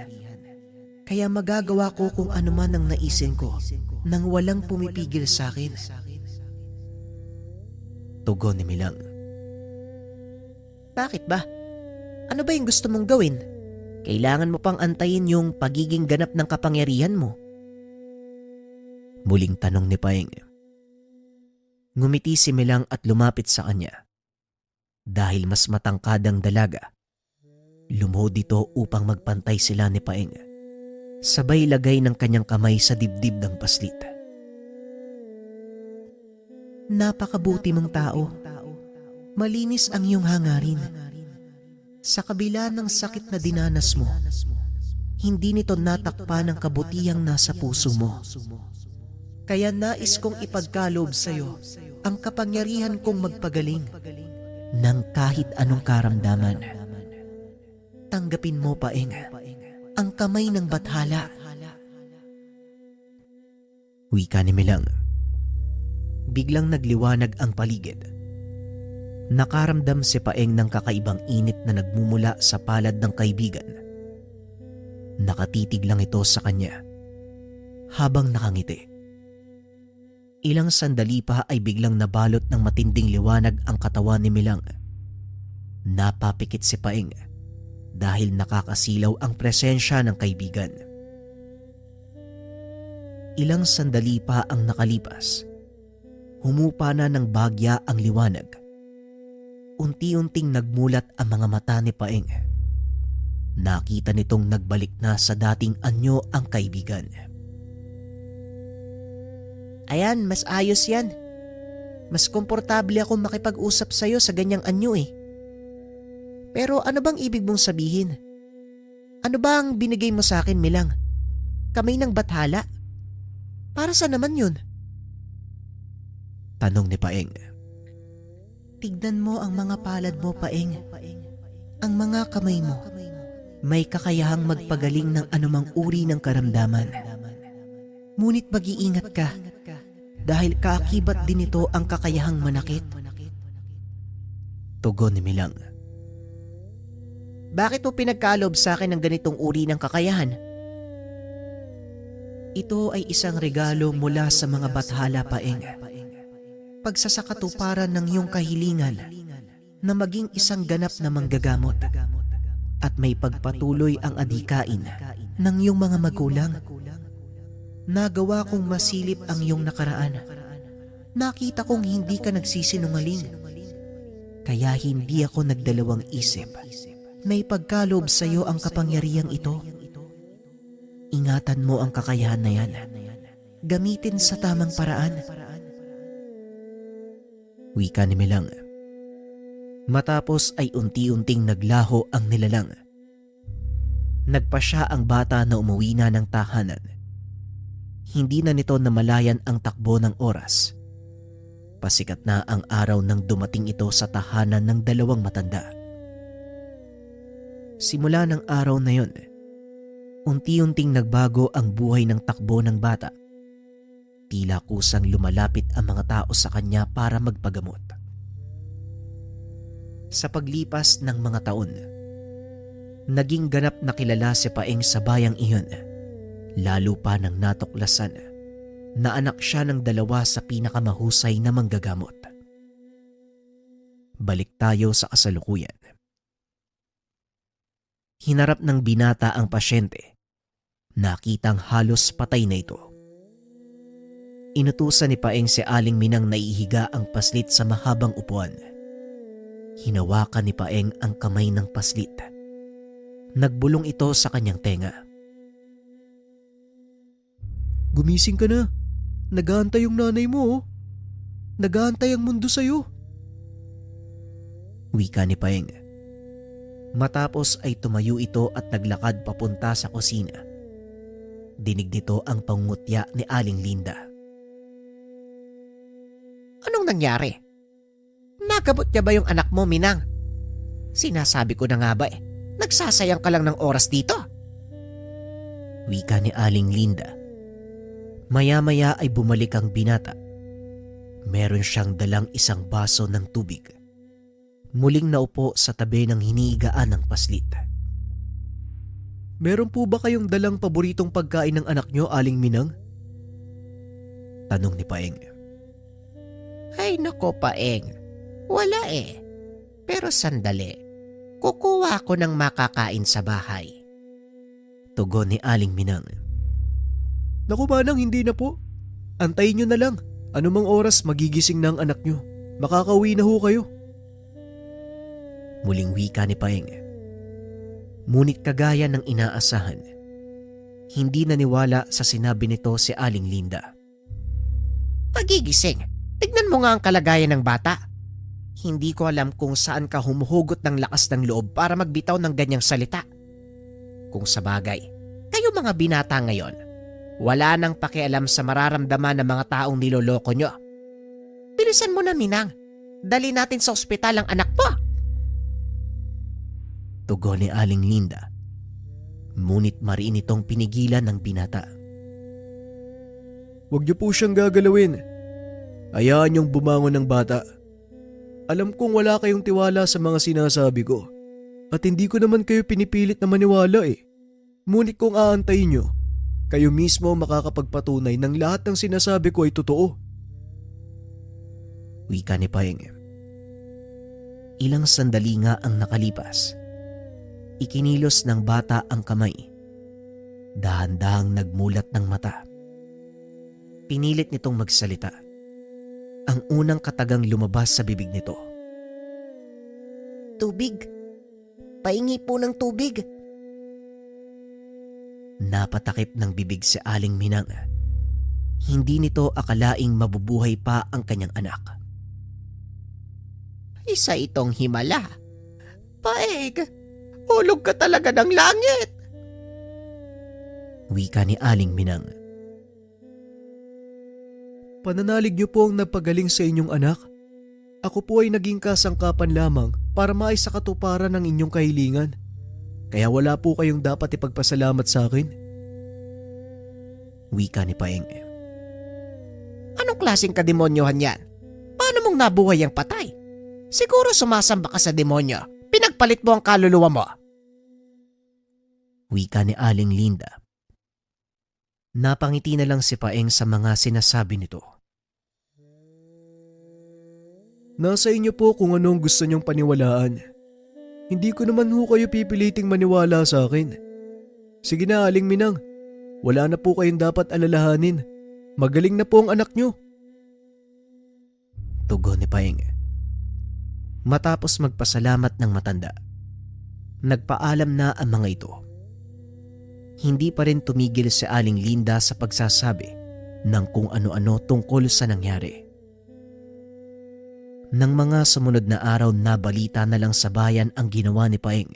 Kaya magagawa ko kung ano man ang naisin ko nang walang pumipigil sa akin. Tugon ni Milang. Bakit ba? Ano ba yung gusto mong gawin? Kailangan mo pang antayin yung pagiging ganap ng kapangyarihan mo. Muling tanong ni Paeng. Ngumiti si Milang at lumapit sa kanya. Dahil mas matangkad ang dalaga, lumuhod ito upang magpantay sila ni Paeng. Sabay lagay ng kanyang kamay sa dibdib ng paslit. Napakabuti mong tao. Malinis ang iyong hangarin. Sa kabila ng sakit na dinanas mo, hindi nito natakpan ang kabutihang nasa puso mo. Kaya nais kong ipagkaloob sa iyo ang kapangyarihan kong magpagaling ng kahit anong karamdaman. Tanggapin mo, Paeng, ang kamay ng bathala. Wika ni Milang. Biglang nagliwanag ang paligid. Nakaramdam si Paeng ng kakaibang init na nagmumula sa palad ng kaibigan. Nakatitig lang ito sa kanya habang nakangiti. Ilang sandali pa ay biglang nabalot ng matinding liwanag ang katawan ni Milang. Napapikit si Paeng dahil nakakasilaw ang presensya ng kaibigan. Ilang sandali pa ang nakalipas. Humupa na ng bagya ang liwanag. Unti-unting nagmulat ang mga mata ni Paeng. Nakita nitong nagbalik na sa dating anyo ang kaibigan. Ayan, mas ayos yan. Mas komportable ako makipag-usap sa'yo sa ganyang anyo eh. Pero ano bang ibig mong sabihin? Ano ba ang binigay mo sa akin, Milang? Kamay ng bathala? Para sa naman yun? Tanong ni Paeng. Tignan mo ang mga palad mo, Paeng. Ang mga kamay mo may kakayahang magpagaling ng anumang uri ng karamdaman. Ngunit mag-iingat ka dahil kaakibat din ito ang kakayahang manakit. Tugon ni Milang. Bakit mo pinagkaloob sa akin ng ganitong uri ng kakayahan? Ito ay isang regalo mula sa mga bathala, Paeng. Pagsasakatuparan ng iyong kahilingan na maging isang ganap na manggagamot at may pagpatuloy ang adhikain ng iyong mga magulang. Nagawa kong masilip ang iyong nakaraan. Nakita kong hindi ka nagsisinungaling. Kaya hindi ako nagdalawang isip na ipagkaloob sa iyo ang kapangyarihang ito. Ingatan mo ang kakayahan na yan. Gamitin sa tamang paraan. Wika ni Milang. Matapos ay unti-unting naglaho ang nilalang. Nagpa siya ang bata na umuwi na ng tahanan. Hindi na nito namalayan ang takbo ng oras. Pasikat na ang araw nang dumating ito sa tahanan ng dalawang matanda. Simula ng araw na yon, unti-unting nagbago ang buhay ng takbo ng bata. Tila kusang lumalapit ang mga tao sa kanya para magpagamot. Sa paglipas ng mga taon, naging ganap na kilala si Paeng sa bayang iyon, lalo pa nang natuklasan na anak siya ng dalawa sa pinakamahusay na manggagamot. Balik tayo sa kasalukuyan. Hinarap ng binata ang pasyente. Nakitang halos patay na ito. Inutusan ni Paeng si Aling Minang na ihiga ang paslit sa mahabang upuan. Hinawakan ni Paeng ang kamay ng paslit. Nagbulong ito sa kanyang tenga. Gumising ka na. Nag-aantay yung nanay mo. Nag-aantay ang mundo sa'yo. Wika ni Paeng. Matapos ay tumayo ito at naglakad papunta sa kusina. Dinig nito ang pangungutya ni Aling Linda. Anong nangyari? Nagamot niya ba yung anak mo, Minang? Sinasabi ko na nga ba nagsasayang ka lang ng oras dito. Wika ni Aling Linda. Maya-maya ay bumalik ang binata. Meron siyang dalang isang baso ng tubig. Muling naupo sa tabi ng hinihigaan ng paslit. Meron po ba kayong dalang paboritong pagkain ng anak nyo, Aling Minang? Tanong ni Paeng. Ay nako, Paeng. Wala Pero sandali. Kukuha ko ng makakain sa bahay. Tugon ni Aling Minang. Naku manang, hindi na po. Antayin nyo na lang. Anumang oras magigising na ang anak nyo. Makakauwi na ho kayo. Muling wika ni Paeng. Ngunit kagaya ng inaasahan, hindi naniwala sa sinabi nito si Aling Linda. Magigising. Tignan mo nga ang kalagayan ng bata. Hindi ko alam kung saan ka humuhugot ng lakas ng loob para magbitaw ng ganyang salita. Kung sa bagay, kayo mga binata ngayon, wala nang pakialam sa mararamdaman ng mga taong niloloko nyo. Bilisan mo na, Minang. Dali natin sa ospital ang anak mo. Tugon ni Aling Linda. Ngunit mariin itong pinigilan ng binata. Huwag niyo po siyang gagalawin. Hayaan niyong bumangon ng bata. Alam kong wala kayong tiwala sa mga sinasabi ko. At hindi ko naman kayo pinipilit na maniwala Ngunit kung aantayin niyo, kayo mismo makakapagpatunay ng lahat ng sinasabi ko ay totoo. Wika ni Paeng. Ilang sandali nga ang nakalipas. Ikinilos ng bata ang kamay. Dahan-dahang nagmulat ng mata. Pinilit nitong magsalita. Ang unang katagang lumabas sa bibig nito. Tubig. Paingi po ng tubig. Napatakip ng bibig si Aling Minang. Hindi nito akalaing mabubuhay pa ang kanyang anak. Isa itong himala. Paeng, hulog ka talaga ng langit. Wika ni Aling Minang. Pananalig niyo po ang nagpagaling sa inyong anak. Ako po ay naging kasangkapan lamang para maisakatuparan ang inyong kahilingan. Kaya wala po kayong dapat ipagpasalamat sa akin. Wika ni Paeng. Anong klaseng kademonyohan yan? Paano mong nabuhay ang patay? Siguro sumasamba ka sa demonyo. Pinagpalit mo ang kaluluwa mo. Wika ni Aling Linda. Napangiti na lang si Paeng sa mga sinasabi nito. Nasa inyo po kung anong gusto niyong paniwalaan. Hindi ko naman ho kayo pipiliting maniwala sa akin. Sige na, Aling Minang. Wala na po kayong dapat alalahanin. Magaling na po ang anak niyo. Tugon ni Paeng. Matapos magpasalamat ng matanda, nagpaalam na ang mga ito. Hindi pa rin tumigil si Aling Linda sa pagsasabi ng kung ano-ano tungkol sa nangyari. Nang mga sumunod na araw na balita na lang sa bayan ang ginawa ni Paeng,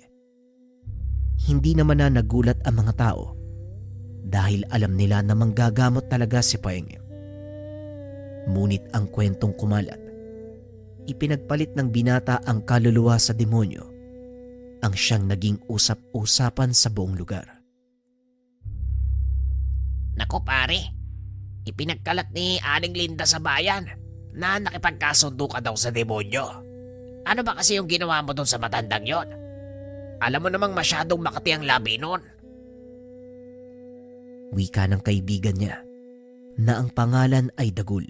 hindi naman na nagulat ang mga tao dahil alam nila na manggagamot talaga si Paeng. Ngunit ang kwentong kumalat, ipinagpalit ng binata ang kaluluwa sa demonyo, ang siyang naging usap-usapan sa buong lugar. Naku pare, ipinagkalat ni Aling Linda sa bayan na nakipagkasundo ka daw sa demonyo. Ano ba kasi yung ginawa mo doon sa matandang yon? Alam mo namang masyadong makati ang labi nun. Wika ng kaibigan niya na ang pangalan ay Dagul.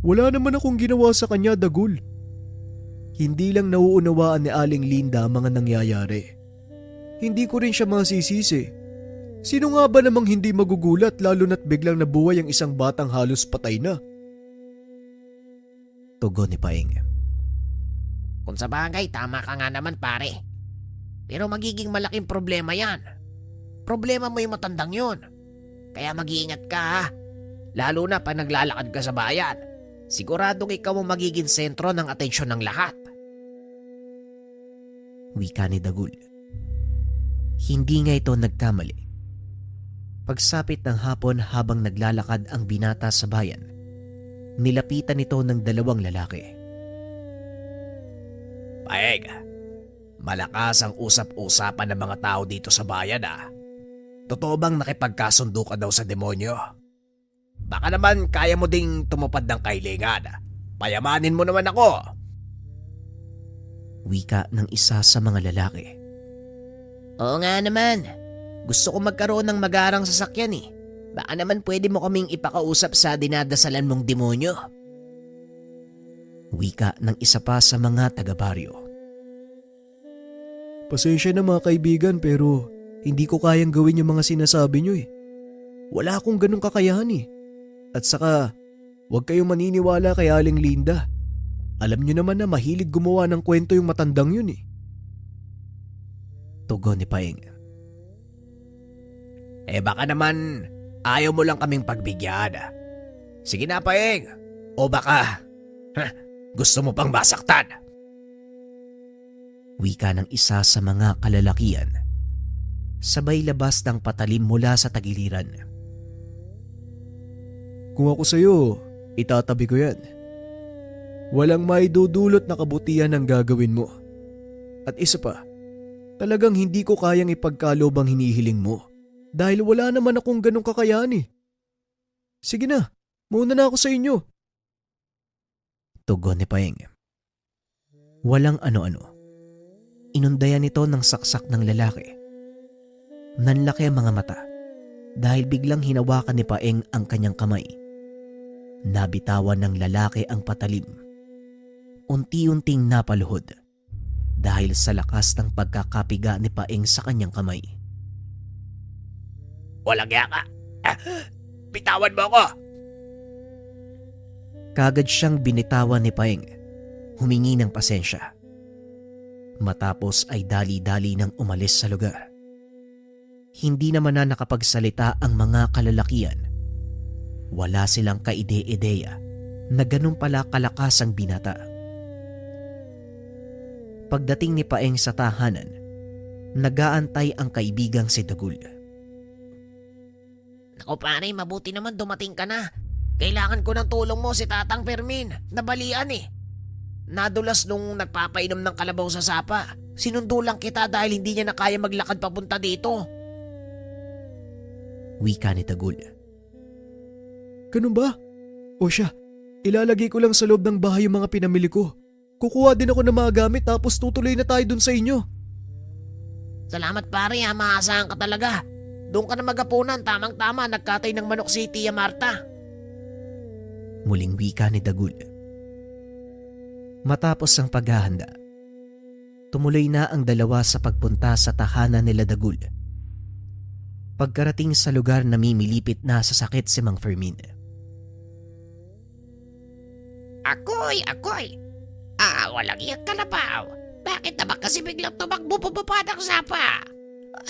Wala naman akong ginawa sa kanya, Dagul. Hindi lang nauunawaan ni Aling Linda ang mga nangyayari. Hindi ko rin siya masisisi. Sino nga ba namang hindi magugulat lalo na't biglang nabuhay ang isang batang halos patay na? Tugon ni Paeng. Kung sa bagay, tama ka nga naman pare. Pero magiging malaking problema yan. Problema mo yung matandang yun. Kaya mag-iingat ka ha. Lalo na pag naglalakad ka sa bayan. Siguradong ikaw ang magiging sentro ng atensyon ng lahat. Wika ni Dagul. Hindi nga ito nagkamali. Pagsapit ng hapon habang naglalakad ang binata sa bayan, nilapitan ito ng dalawang lalaki. Paeng, malakas ang usap-usapan ng mga tao dito sa bayan ah. Totoo bang nakipagkasundo ka daw sa demonyo? Baka naman kaya mo ding tumupad ng kahilingan. Payamanin mo naman ako. Wika ng isa sa mga lalaki. Oo nga naman. Gusto ko magkaroon ng magarang sasakyan eh. Baka naman pwede mo kaming ipakausap sa dinadasalan mong demonyo. Wika ng isa pa sa mga taga-baryo. Pasensya na mga kaibigan pero hindi ko kayang gawin yung mga sinasabi niyo eh. Wala akong ganong kakayahan eh. At saka, huwag kayong maniniwala kay Aling Linda. Alam niyo naman na mahilig gumawa ng kwento yung matandang yun eh. Tugon ni Paeng. Baka naman ayaw mo lang kaming pagbigyan. Sige na Paeng. O baka gusto mo pang masaktan. Wika ng isa sa mga kalalakian. Sabay labas ng patalim mula sa tagiliran. Kung ako sa'yo, itatabi ko yan. Walang maidudulot na kabutihan ang gagawin mo. At isa pa, talagang hindi ko kayang ipagkalob ang hinihiling mo dahil wala naman akong ganong kakayahan eh. Sige na, muna na ako sa inyo. Tugon ni Paeng. Walang ano-ano. Inundayan ito ng saksak ng lalaki. Nanlaki ang mga mata dahil biglang hinawakan ni Paeng ang kanyang kamay. Nabitawan ng lalaki ang patalim. Unti-unting napaluhod dahil sa lakas ng pagkakapiga ni Paeng sa kanyang kamay. Walang iya ka. Bitawan mo ako. Kagad siyang binitawan ni Paeng. Humingi ng pasensya. Matapos ay dali-dali nang umalis sa lugar. Hindi naman na nakapagsalita ang mga kalalakian Wala silang kaide-ideya na ganun pala kalakas ang binata. Pagdating ni Paeng sa tahanan, nag-aantay ang kaibigang si Dagul. Naku pare, mabuti naman dumating ka na. Kailangan ko ng tulong mo si Tatang Fermin. Nabalian eh. Nadulas nung nagpapainom ng kalabaw sa sapa. Sinundo lang kita dahil hindi niya na kaya maglakad papunta dito. Wika ni Dagul. Ganun ba? O siya, ilalagay ko lang sa loob ng bahay yung mga pinamili ko. Kukuha din ako ng mga gamit tapos tutuloy na tayo dun sa inyo. Salamat pare ha, maasahan ka talaga. Doon ka na magapunan, tamang-tama nagkatay ng manok si Tia Marta. Muling wika ni Dagul. Matapos ang paghahanda, tumuloy na ang dalawa sa pagpunta sa tahanan nila Dagul. Pagkarating sa lugar na mimilipit na sa sakit si Mang Fermin. Akoy! Walang iyak ka na pa. Bakit naman kasi biglang tumakbo pababa ng sapa?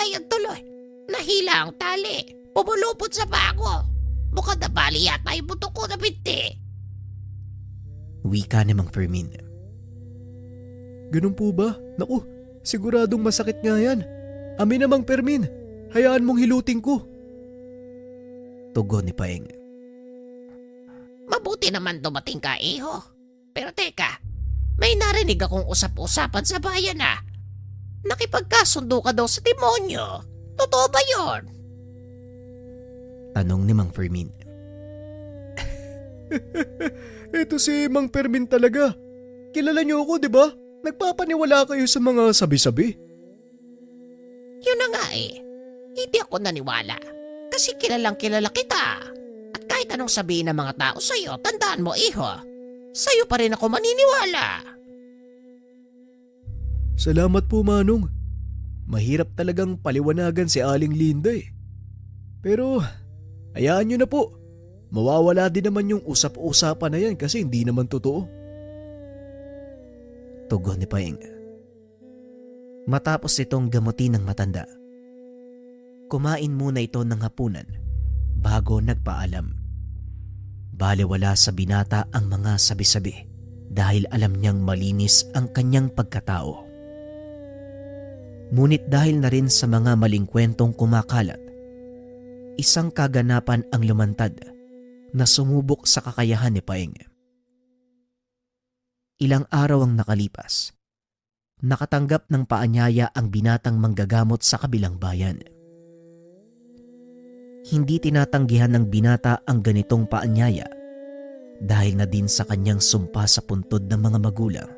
Ayan tuloy, nahila ang tali. Pumulupot sa bago. Mukhang nabali yata yung buto ko na binti. Wika ni Mang Fermin. Ganun po ba? Naku, siguradong masakit nga yan. Amin na Mang Fermin, hayaan mong hilutin ko. Tugon ni Paeng. Mabuti naman dumating ka, iho. Pero teka, may narinig akong usap-usapan sa bayan na. Nakipagkasundo ka daw sa demonyo. Totoo ba yon? Tanong ni Mang Fermin. Ito si Mang Fermin talaga. Kilala niyo ako, di ba? Nagpapaniwala kayo sa mga sabi-sabi. Yun na nga eh. Hindi ako naniwala. Kasi kilalang kilala kita. At kahit anong sabihin ng mga tao sa'yo, tandaan mo iho. Sa'yo pa rin ako maniniwala. Salamat po, Manong. Mahirap talagang paliwanagan si Aling Linda eh. Pero, hayaan niyo na po. Mawawala din naman yung usap-usapan na yan kasi hindi naman totoo. Tugon ni Paeng. Matapos itong gamutin ng matanda, kumain muna ito ng hapunan bago nagpaalam. Balewala sa binata ang mga sabi-sabi dahil alam niyang malinis ang kanyang pagkatao. Ngunit dahil na rin sa mga maling kwentong kumakalat, isang kaganapan ang lumantad na sumubok sa kakayahan ni Paeng. Ilang araw ang nakalipas. Nakatanggap ng paanyaya ang binatang manggagamot sa kabilang bayan. Hindi tinatanggihan ng binata ang ganitong paanyaya dahil na din sa kanyang sumpa sa puntod ng mga magulang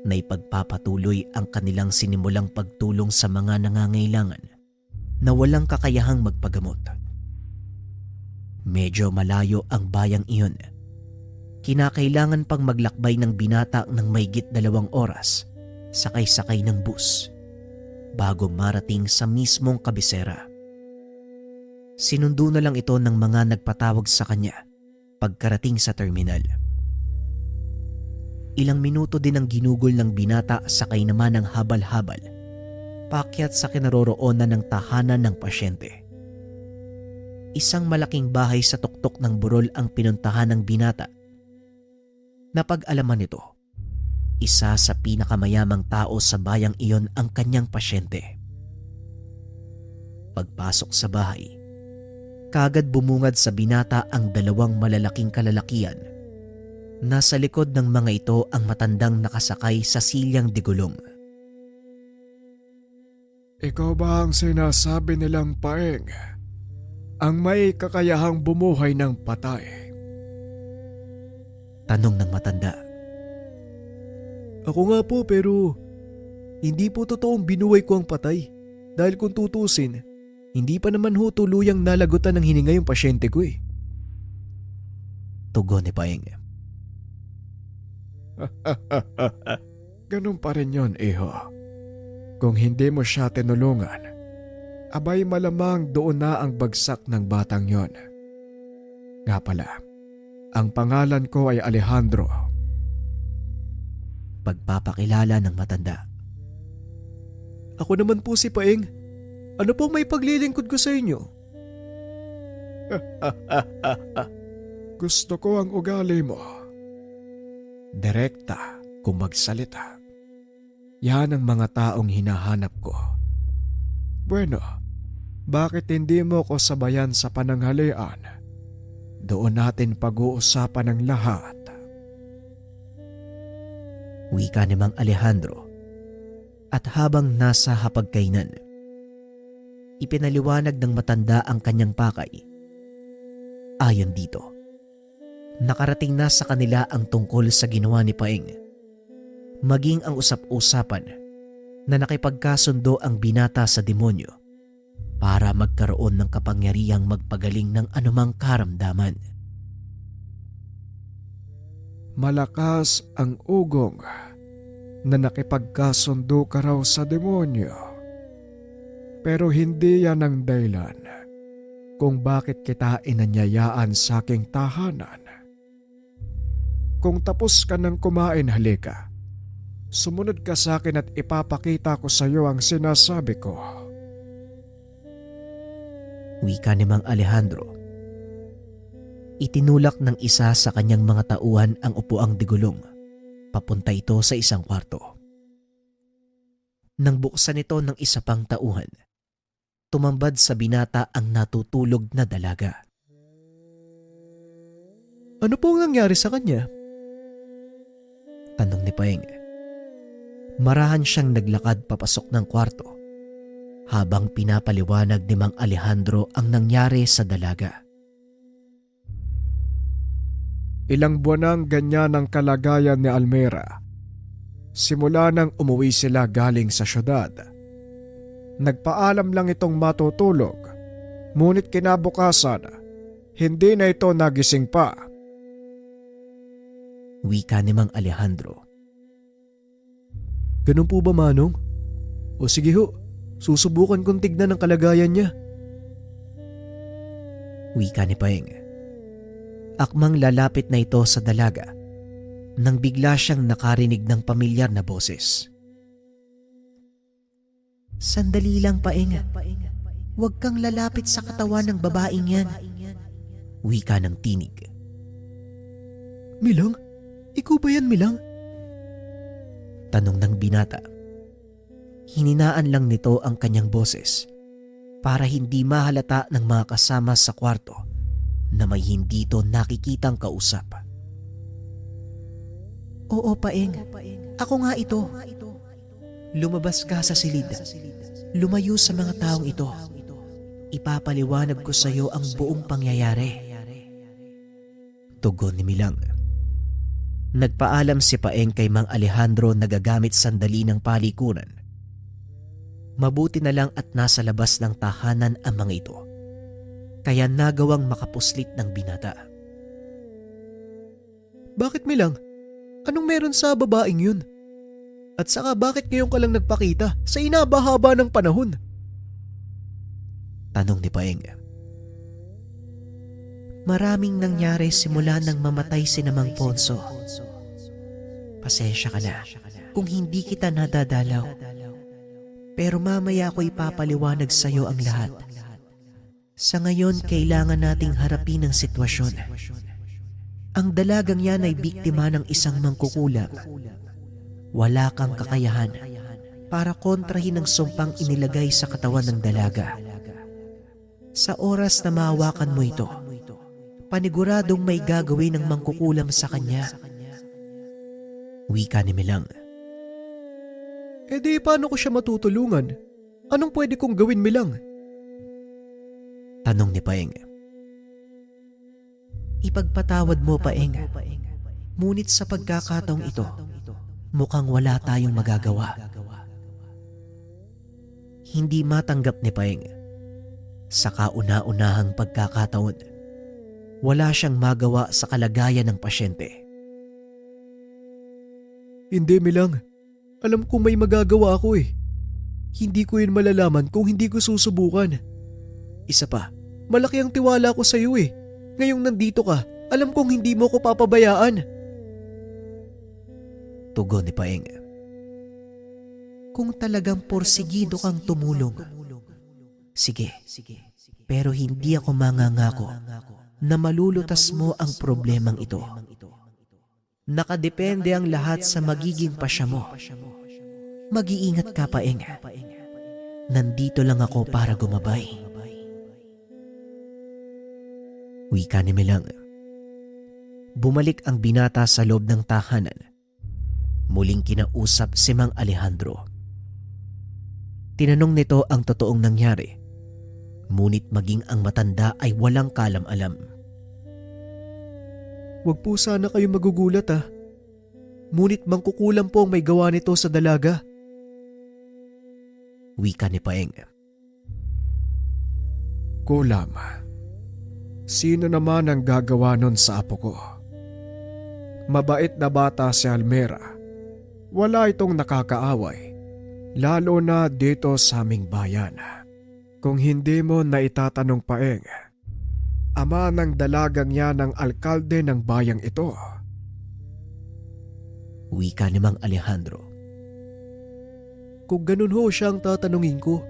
na ipagpapatuloy ang kanilang sinimulang pagtulong sa mga nangangailangan na walang kakayahang magpagamot. Medyo malayo ang bayang iyon. Kinakailangan pang maglakbay ng binata ng mahigit 2 oras sakay-sakay ng bus bago marating sa mismong kabisera. Sinundo na lang ito ng mga nagpatawag sa kanya pagkarating sa terminal. Ilang minuto din ang ginugol ng binata sakay naman ng habal-habal paakyat sa kinaroroonan ng tahanan ng pasyente. Isang malaking bahay sa tuktok ng burol ang pinuntahan ng binata. Napag-alaman nito, isa sa pinakamayamang tao sa bayang iyon ang kanyang pasyente. Pagpasok sa bahay, kaagad bumungad sa binata ang 2 malalaking kalalakian. Nasa likod ng mga ito ang matandang nakasakay sa silyang digulong. Ikaw ba ang sinasabi nilang Paeng? Ang may kakayahang bumuhay ng patay? Tanong ng matanda. Ako nga po pero hindi po totoong binuhay ko ang patay. Dahil kung tutusin, hindi pa naman ho tuluyang nalagutan ng hininga yung pasyente ko eh. Tugon ni Paeng. Ganun pa rin yun, iho. Kung hindi mo siya tinulungan, abay malamang doon na ang bagsak ng batang yon. Nga pala, ang pangalan ko ay Alejandro. Pagpapakilala ng matanda. Ako naman po si Paeng. Ano pong may paglilingkod ko sa inyo? Gusto ko ang ugali mo. Direkta kung magsalita. Yan ang mga taong hinahanap ko. Bueno, bakit hindi mo ko sabayan sa pananghalian? Doon natin pag-uusapan ang lahat. Wika ni Mang Alejandro. At habang nasa hapagkainan, ipinaliwanag ng matanda ang kanyang pakay. Ayon dito, nakarating na sa kanila ang tungkol sa ginawa ni Paeng, maging ang usap-usapan na nakipagkasundo ang binata sa demonyo para magkaroon ng kapangyarihang magpagaling ng anumang karamdaman. Malakas ang ugong na nakipagkasundo ka raw sa demonyo. Pero hindi yan ang dahilan kung bakit kita inanyayaan sa aking tahanan. Kung tapos ka ng kumain, halika. Sumunod ka sa akin at ipapakita ko sa iyo ang sinasabi ko. Wika ni Mang Alejandro. Itinulak ng isa sa kanyang mga tauhan ang upuang digulong. Papunta ito sa isang kwarto. Nang buksan ito ng isa pang tauhan, tumambad sa binata ang natutulog na dalaga. Ano pong nangyari sa kanya? Tanong ni Paeng. Marahan siyang naglakad papasok ng kwarto habang pinapaliwanag ni Mang Alejandro ang nangyari sa dalaga. Ilang buwan nang ganyan ang kalagayan ni Almera. Simula nang umuwi sila galing sa syudad. Nagpaalam lang itong matutulog, ngunit kinabukasan, hindi na ito nagising pa. Wika ni Mang Alejandro. Ganun po ba, Manong? O sige ho, susubukan kong tignan ang kalagayan niya. Wika ni Paeng. Akmang lalapit na ito sa dalaga nang bigla siyang nakarinig ng pamilyar na boses. Sandali lang, Paeng. Huwag kang lalapit sa katawan ng babaeng yan. Wika ng tinig. Milang? Ikaw ba yan, Milang? Tanong ng binata. Hininaan lang nito ang kanyang boses para hindi mahalata ng mga kasama sa kwarto na may hindi ito nakikitang kausap. Oo, Paeng. Ako nga ito. Lumabas ka sa silid. Lumayo sa mga taong ito. Ipapaliwanag ko sa iyo ang buong pangyayari. Tugon ni Milang. Nagpaalam si Paeng kay Mang Alejandro na gagamit sandali ng palikuran. Mabuti na lang at nasa labas ng tahanan ang mga ito, kaya nagawang makapuslit ng binata. Bakit, Milang? Anong meron sa babaeng yun? At saka bakit ngayon ka lang nagpakita sa inabahaba ng panahon? Tanong ni Paeng. Maraming nangyari simula nang mamatay si Mang Ponso. Pasensya ka na kung hindi kita nadadalaw. Pero mamaya ko ipapaliwanag sa iyo ang lahat. Sa ngayon, kailangan nating harapin ang sitwasyon. Ang dalagang yan ay biktima ng isang mangkukulam. Wala kang kakayahan para kontrahin ang sumpang inilagay sa katawan ng dalaga. Sa oras na mahawakan mo ito, paniguradong may gagawin ng mangkukulam sa kanya. Wika ni Milang. Eh di paano ko siya matutulungan? Anong pwede kong gawin, Milang? Tanong ni Paeng. Ipagpatawad mo, Paeng. Ngunit sa pagkakataong ito, mukhang wala tayong magagawa. Hindi matanggap ni Paeng. Sa kauna-unahang pagkakataon, wala siyang magawa sa kalagayan ng pasyente. Hindi, Milang. Alam ko may magagawa ako eh. Hindi ko yun malalaman kung hindi ko susubukan. Isa pa, malaki ang tiwala ko sa iyo eh. Ngayong nandito ka, alam kong hindi mo ko papabayaan. Tugon ni Paeng. Kung talagang porsigido kang tumulong, sige, Pero hindi ako mangangako na malulutas mo ang problemang ito. Nakadepende ang lahat sa magiging pasya mo. Mag-iingat ka, Paeng. Nandito lang ako para gumabay. Wika ni Milang. Bumalik ang binata sa loob ng tahanan. Muling kinausap si Mang Alejandro. Tinanong nito ang totoong nangyari. Ngunit maging ang matanda ay walang kalam-alam. Huwag po sana kayo magugulat Ngunit mangkukulam po ang may gawa nito sa dalaga. Wika ni Paeng. Kulam. Sino naman ang gagawa nun sa apo ko? Mabait na bata si Almera. Wala itong nakakaaway. Lalo na dito sa aming bayan. Kung hindi mo na itatanong, Paeng, ama ng dalagang yan ang alkalde ng bayang ito. Wika ni Mang Alejandro. Kung ganun ho siya ang tatanungin ko,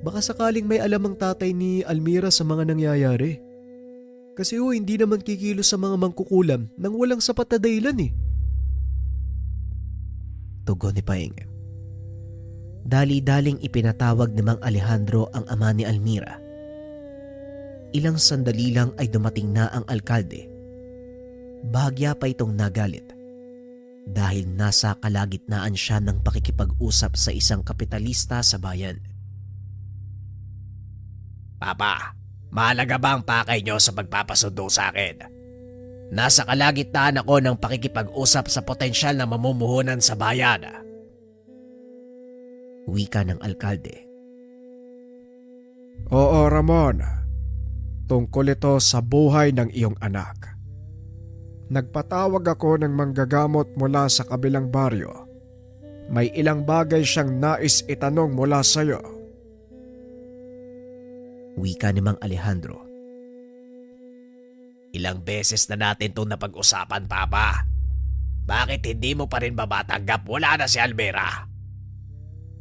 baka sakaling may alam ang tatay ni Almira sa mga nangyayari. Kasi hindi naman kikilos sa mga mangkukulam nang walang sapat na dahilan Tugon ni Paeng. Dali-daling ipinatawag ni Mang Alejandro ang ama ni Almira. Ilang sandali lang ay dumating na ang alkalde. Bahagya pa itong nagalit dahil nasa kalagitnaan siya ng pakikipag-usap sa isang kapitalista sa bayan. Papa, mahalaga ba ang pakay nyo sa pagpapasundo sa akin? Nasa kalagitnaan ako ng pakikipag-usap sa potensyal na mamumuhunan sa bayan. Wika ng alkalde. Oo, Ramon. Tungkol ito sa buhay ng iyong anak. Nagpatawag ako ng manggagamot mula sa kabilang baryo. May ilang bagay siyang nais itanong mula sa iyo. Wika ni Mang Alejandro. Ilang beses na natin itong napag-usapan, Papa. Bakit hindi mo pa rin mabatanggap wala na si Almera?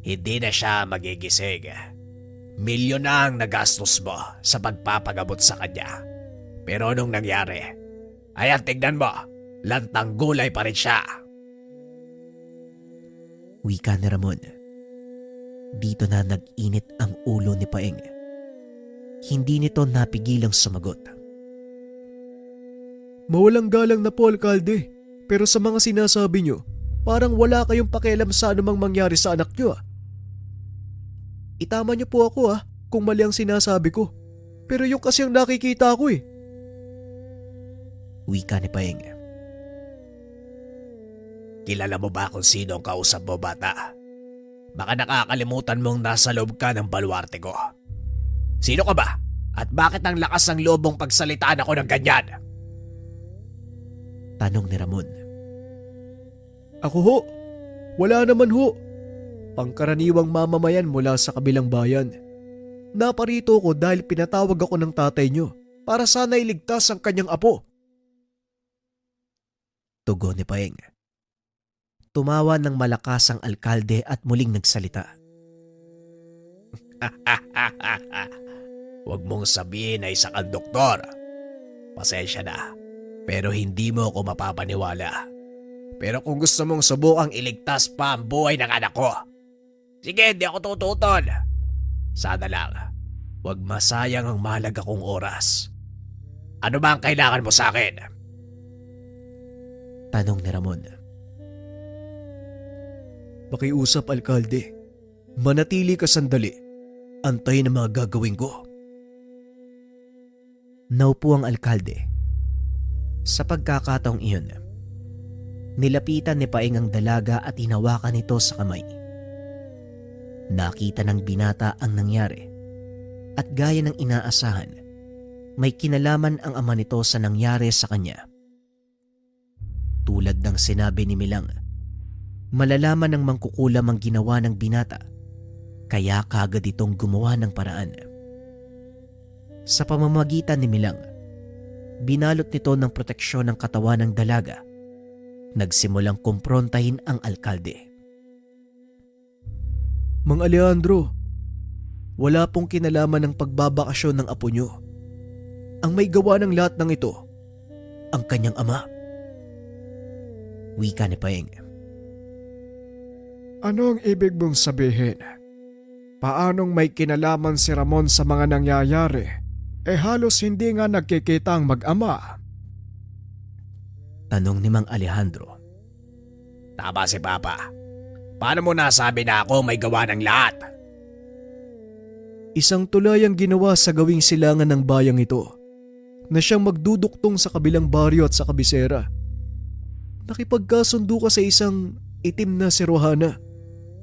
Hindi na siya magigising. Milyon na ang nagastos mo sa pagpapagamot sa kanya. Pero anong nangyari? Ayan, tignan mo. Lantang gulay pa rin siya. Wika ni Ramon. Dito na nag-init ang ulo ni Paeng. Hindi nito napigilang sumagot. Mawalang galang na po, alkalde. Pero sa mga sinasabi niyo, parang wala kayong pakialam sa anumang mangyari sa anak niyo. Itama niyo po ako kung mali ang sinasabi ko. Pero yung kasi ang nakikita ko Wika ni Paeng. Kilala mo ba kung sino ang kausap mo, bata? Baka nakakalimutan mong nasa loob ka ng baluarte ko. Sino ka ba? At bakit ang lakas ng loob mong pagsalitaan ako ng ganyan? Tanong ni Ramon. Ako ho. Wala naman ho. Pangkaraniwang mamamayan mula sa kabilang bayan. Naparito ko dahil pinatawag ako ng tatay niyo para sana iligtas ang kanyang apo. Tugon ni Paeng. Tumawa ng malakas ang alkalde at muling nagsalita. Huwag mong sabihin na isa kang doktor. Pasensya na, pero hindi mo ako mapapaniwala. Pero kung gusto mong subukang iligtas pa ang buhay ng anak ko, sige, hindi ako tututol. Sana lang, huwag masayang ang mahalaga kong oras. Ano ba ang kailangan mo sa akin? Tanong ni Ramon. Pakiusap, alkalde. Manatili ka sandali. Antayin ang mga gagawin ko. Naupo ang alkalde. Sa pagkakataong iyon, nilapitan ni Paeng ang dalaga at hinawakan ito sa kamay. Nakita ng binata ang nangyari at gaya ng inaasahan, may kinalaman ang ama nito sa nangyari sa kanya. Tulad ng sinabi ni Milang, malalaman ng mangkukulam ang ginawa ng binata, kaya kagad itong gumawa ng paraan. Sa pamamagitan ni Milang, binalot nito ng proteksyon ng katawan ng dalaga. Nagsimulang kumprontahin ang alkalde. Mang Alejandro, Wala pong kinalaman ng pagbabakasyon ng apo nyo. Ang may gawa ng lahat ng ito, ang kanyang ama. Wika ni Paeng. Ano ang ibig mong sabihin? Paanong may kinalaman si Ramon sa mga nangyayari? Halos hindi nga nagkikita ang mag-ama. Tanong ni Mang Alejandro. Tama si Papa. Paano mo nasabi na ako may gawa ng lahat? Isang tulay ang ginawa sa gawing silangan ng bayang ito na siyang magduduktong sa kabilang baryo at sa kabisera. Nakipagkasundo ka sa isang itim na serohana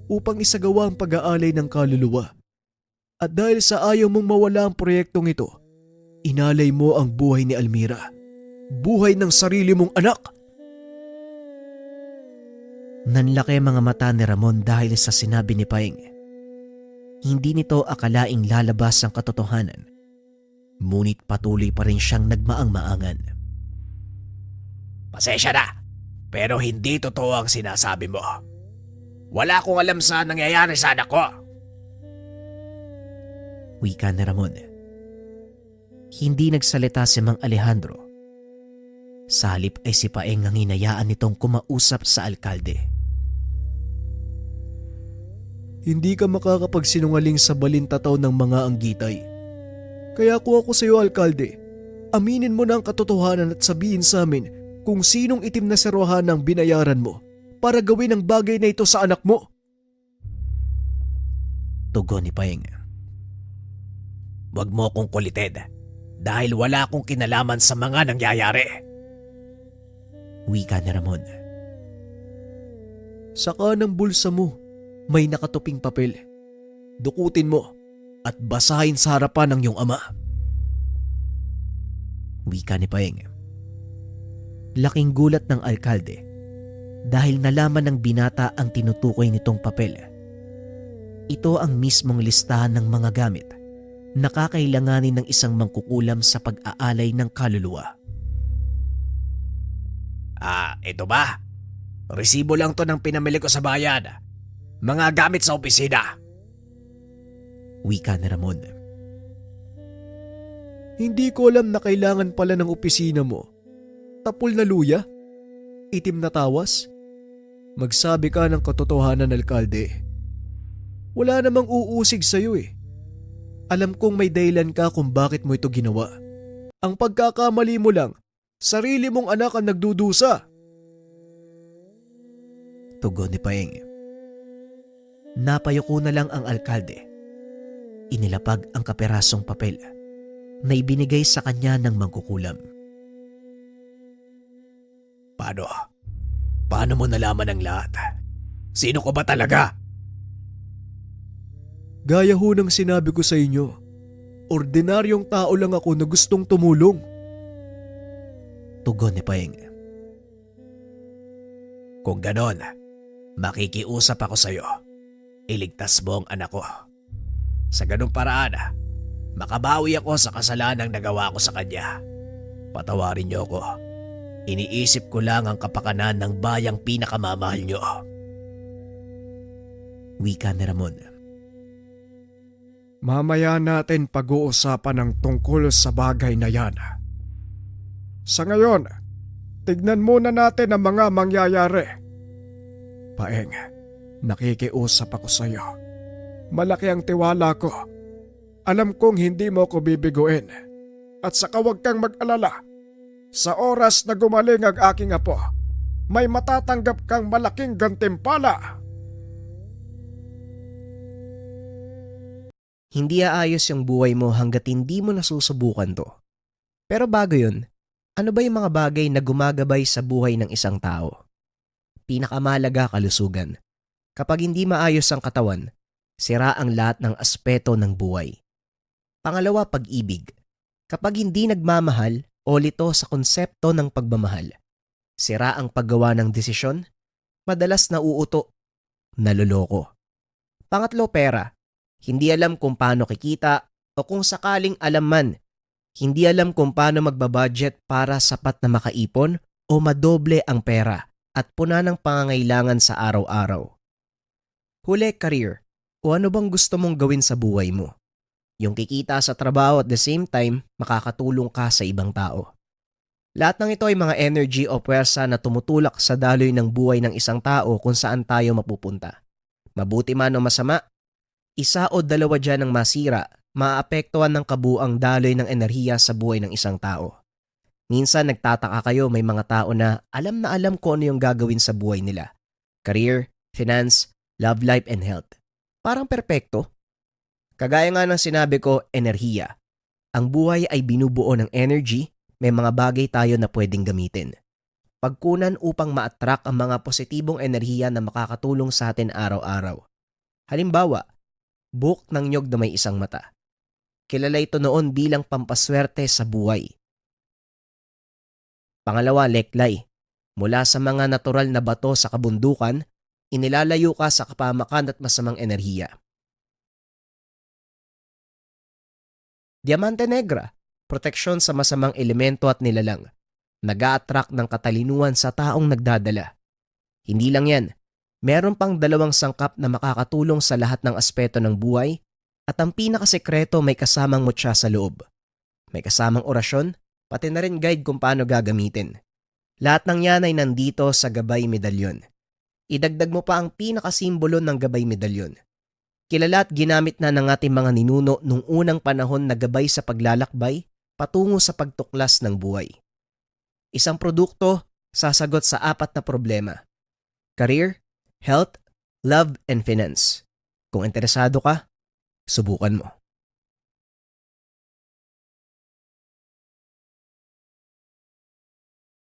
upang isagawa ang pag-aalay ng kaluluwa. At dahil sa ayaw mong mawala ang proyektong ito, inalay mo ang buhay ni Almira. Buhay ng sarili mong anak. Nanlaki mga mata ni Ramon dahil sa sinabi ni Paeng. Hindi nito akalaing lalabas ang katotohanan. Ngunit patuloy pa rin siyang nagmaang-maangan. Pasensya na, pero hindi totoo ang sinasabi mo. Wala akong alam sa nangyayari sa anak ko. Wika ni Ramon. Hindi nagsalita si Mang Alejandro. Sa halip ay si Paeng ang hinayaan nitong kumausap sa alkalde. Hindi ka makakapagsinungaling sa balintataw ng mga anggitay. Kaya kung ako sa iyo, alkalde, aminin mo na ang katotohanan at sabihin sa amin kung sinong itim na serohana ang binayaran mo para gawin ang bagay na ito sa anak mo. Tugon ni Paeng. Huwag mo akong kulitin dahil wala akong kinalaman sa mga nangyayari. Wika ni Ramon. Sa kanang bulsa mo, may nakatuping papel. Dukutin mo at basahin sa harapan ng iyong ama. Wika ni Paeng. Laking gulat ng alkalde dahil nalaman ng binata ang tinutukoy nitong papel. Ito ang mismong listahan ng mga gamit na kakailanganin ng isang mangkukulam sa pag-aalay ng kaluluwa. Ito ba? Resibo lang to ng pinamili ko sa bayan. Mga gamit sa opisina. Wika ni Ramon. Hindi ko alam na kailangan pala ng opisina mo. Tapol na luya? Itim na tawas? Magsabi ka ng katotohanan, alkalde. Wala namang uusig sa'yo eh. Alam kong may dahilan ka kung bakit mo ito ginawa. Ang pagkakamali mo lang, sarili mong anak ang nagdudusa. Tugon ni Paeng. Napayuko na lang ang alkalde. Inilapag ang kaperasong papel na ibinigay sa kanya ng mangkukulam. Paano mo nalaman ang lahat? Sino ko ba talaga? Gaya ho ng sinabi ko sa inyo, ordinaryong tao lang ako na gustong tumulong. Tugon ni Paeng. Kung ganon, makikiusap ako sa iyo. Iligtas mo ang anak ko. Sa ganung paraan, makabawi ako sa kasalanang nagawa ko sa kanya. Patawarin niyo ako. Iniisip ko lang ang kapakanan ng bayang pinakamamahal niyo. Wika ni Ramon. Mamaya natin pag-uusapan ng tungkol sa bagay na yan. Sa ngayon, tignan muna natin ang mga mangyayari. Paeng, nakikiusap ako sa iyo. Malaki ang tiwala ko. Alam kong hindi mo ko bibiguin. At saka huwag kang mag-alala. Sa oras na gumaling ang aking apo, may matatanggap kang malaking gantimpala. Hindi aayos yung buhay mo hanggat hindi mo nasusubukan to. Pero bago yun, ano ba yung mga bagay na gumagabay sa buhay ng isang tao? Pinakamalaga, kalusugan. Kapag hindi maayos ang katawan, sira ang lahat ng aspeto ng buhay. Pangalawa, pag-ibig. Kapag hindi nagmamahal o lito sa konsepto ng pagmamahal, sira ang paggawa ng desisyon, madalas nauuto, naloloko. Pangatlo, pera. Hindi alam kung paano kikita o kung sakaling alam man, hindi alam kung paano magbabudget para sapat na makaipon o madoble ang pera at puna ng pangangailangan sa araw-araw. Huli, career. O ano bang gusto mong gawin sa buhay mo? Yung kikita sa trabaho at the same time, makakatulong ka sa ibang tao. Lahat ng ito ay mga energy o puwersa na tumutulak sa daloy ng buhay ng isang tao kung saan tayo mapupunta. Mabuti man o masama, isa o dalawa dyan ang masira, maapektuhan ng kabuang daloy ng enerhiya sa buhay ng isang tao. Minsan nagtataka kayo, may mga tao na alam kung ano yung gagawin sa buhay nila. Career, finance, love life, and health. Parang perpekto. Kagaya nga ng sinabi ko, enerhiya. Ang buhay ay binubuo ng energy, may mga bagay tayo na pwedeng gamitin. Pagkunan upang ma-attract ang mga positibong enerhiya na makakatulong sa atin araw-araw. Halimbawa, buhok ng nyog na may isang mata. Kilala ito noon bilang pampaswerte sa buhay. Pangalawa, leklay. Mula sa mga natural na bato sa kabundukan, inilalayo ka sa kapamakan at masamang enerhiya. Diamante negra, proteksyon sa masamang elemento at nilalang. Nag-a-attract ng katalinuhan sa taong nagdadala. Hindi lang yan, meron pang 2 sangkap na makakatulong sa lahat ng aspeto ng buhay at ang pinakasekreto may kasamang mutya sa loob. May kasamang orasyon, pati na rin guide kung paano gagamitin. Lahat ng yan ay nandito sa gabay medalyon. Idagdag mo pa ang pinakasimbolo ng gabay medalyon. Kilala at ginamit na ng ating mga ninuno nung unang panahon na gabay sa paglalakbay patungo sa pagtuklas ng buhay. Isang produkto, sasagot sa 4 na problema. Career, health, love, and finance. Kung interesado ka, subukan mo.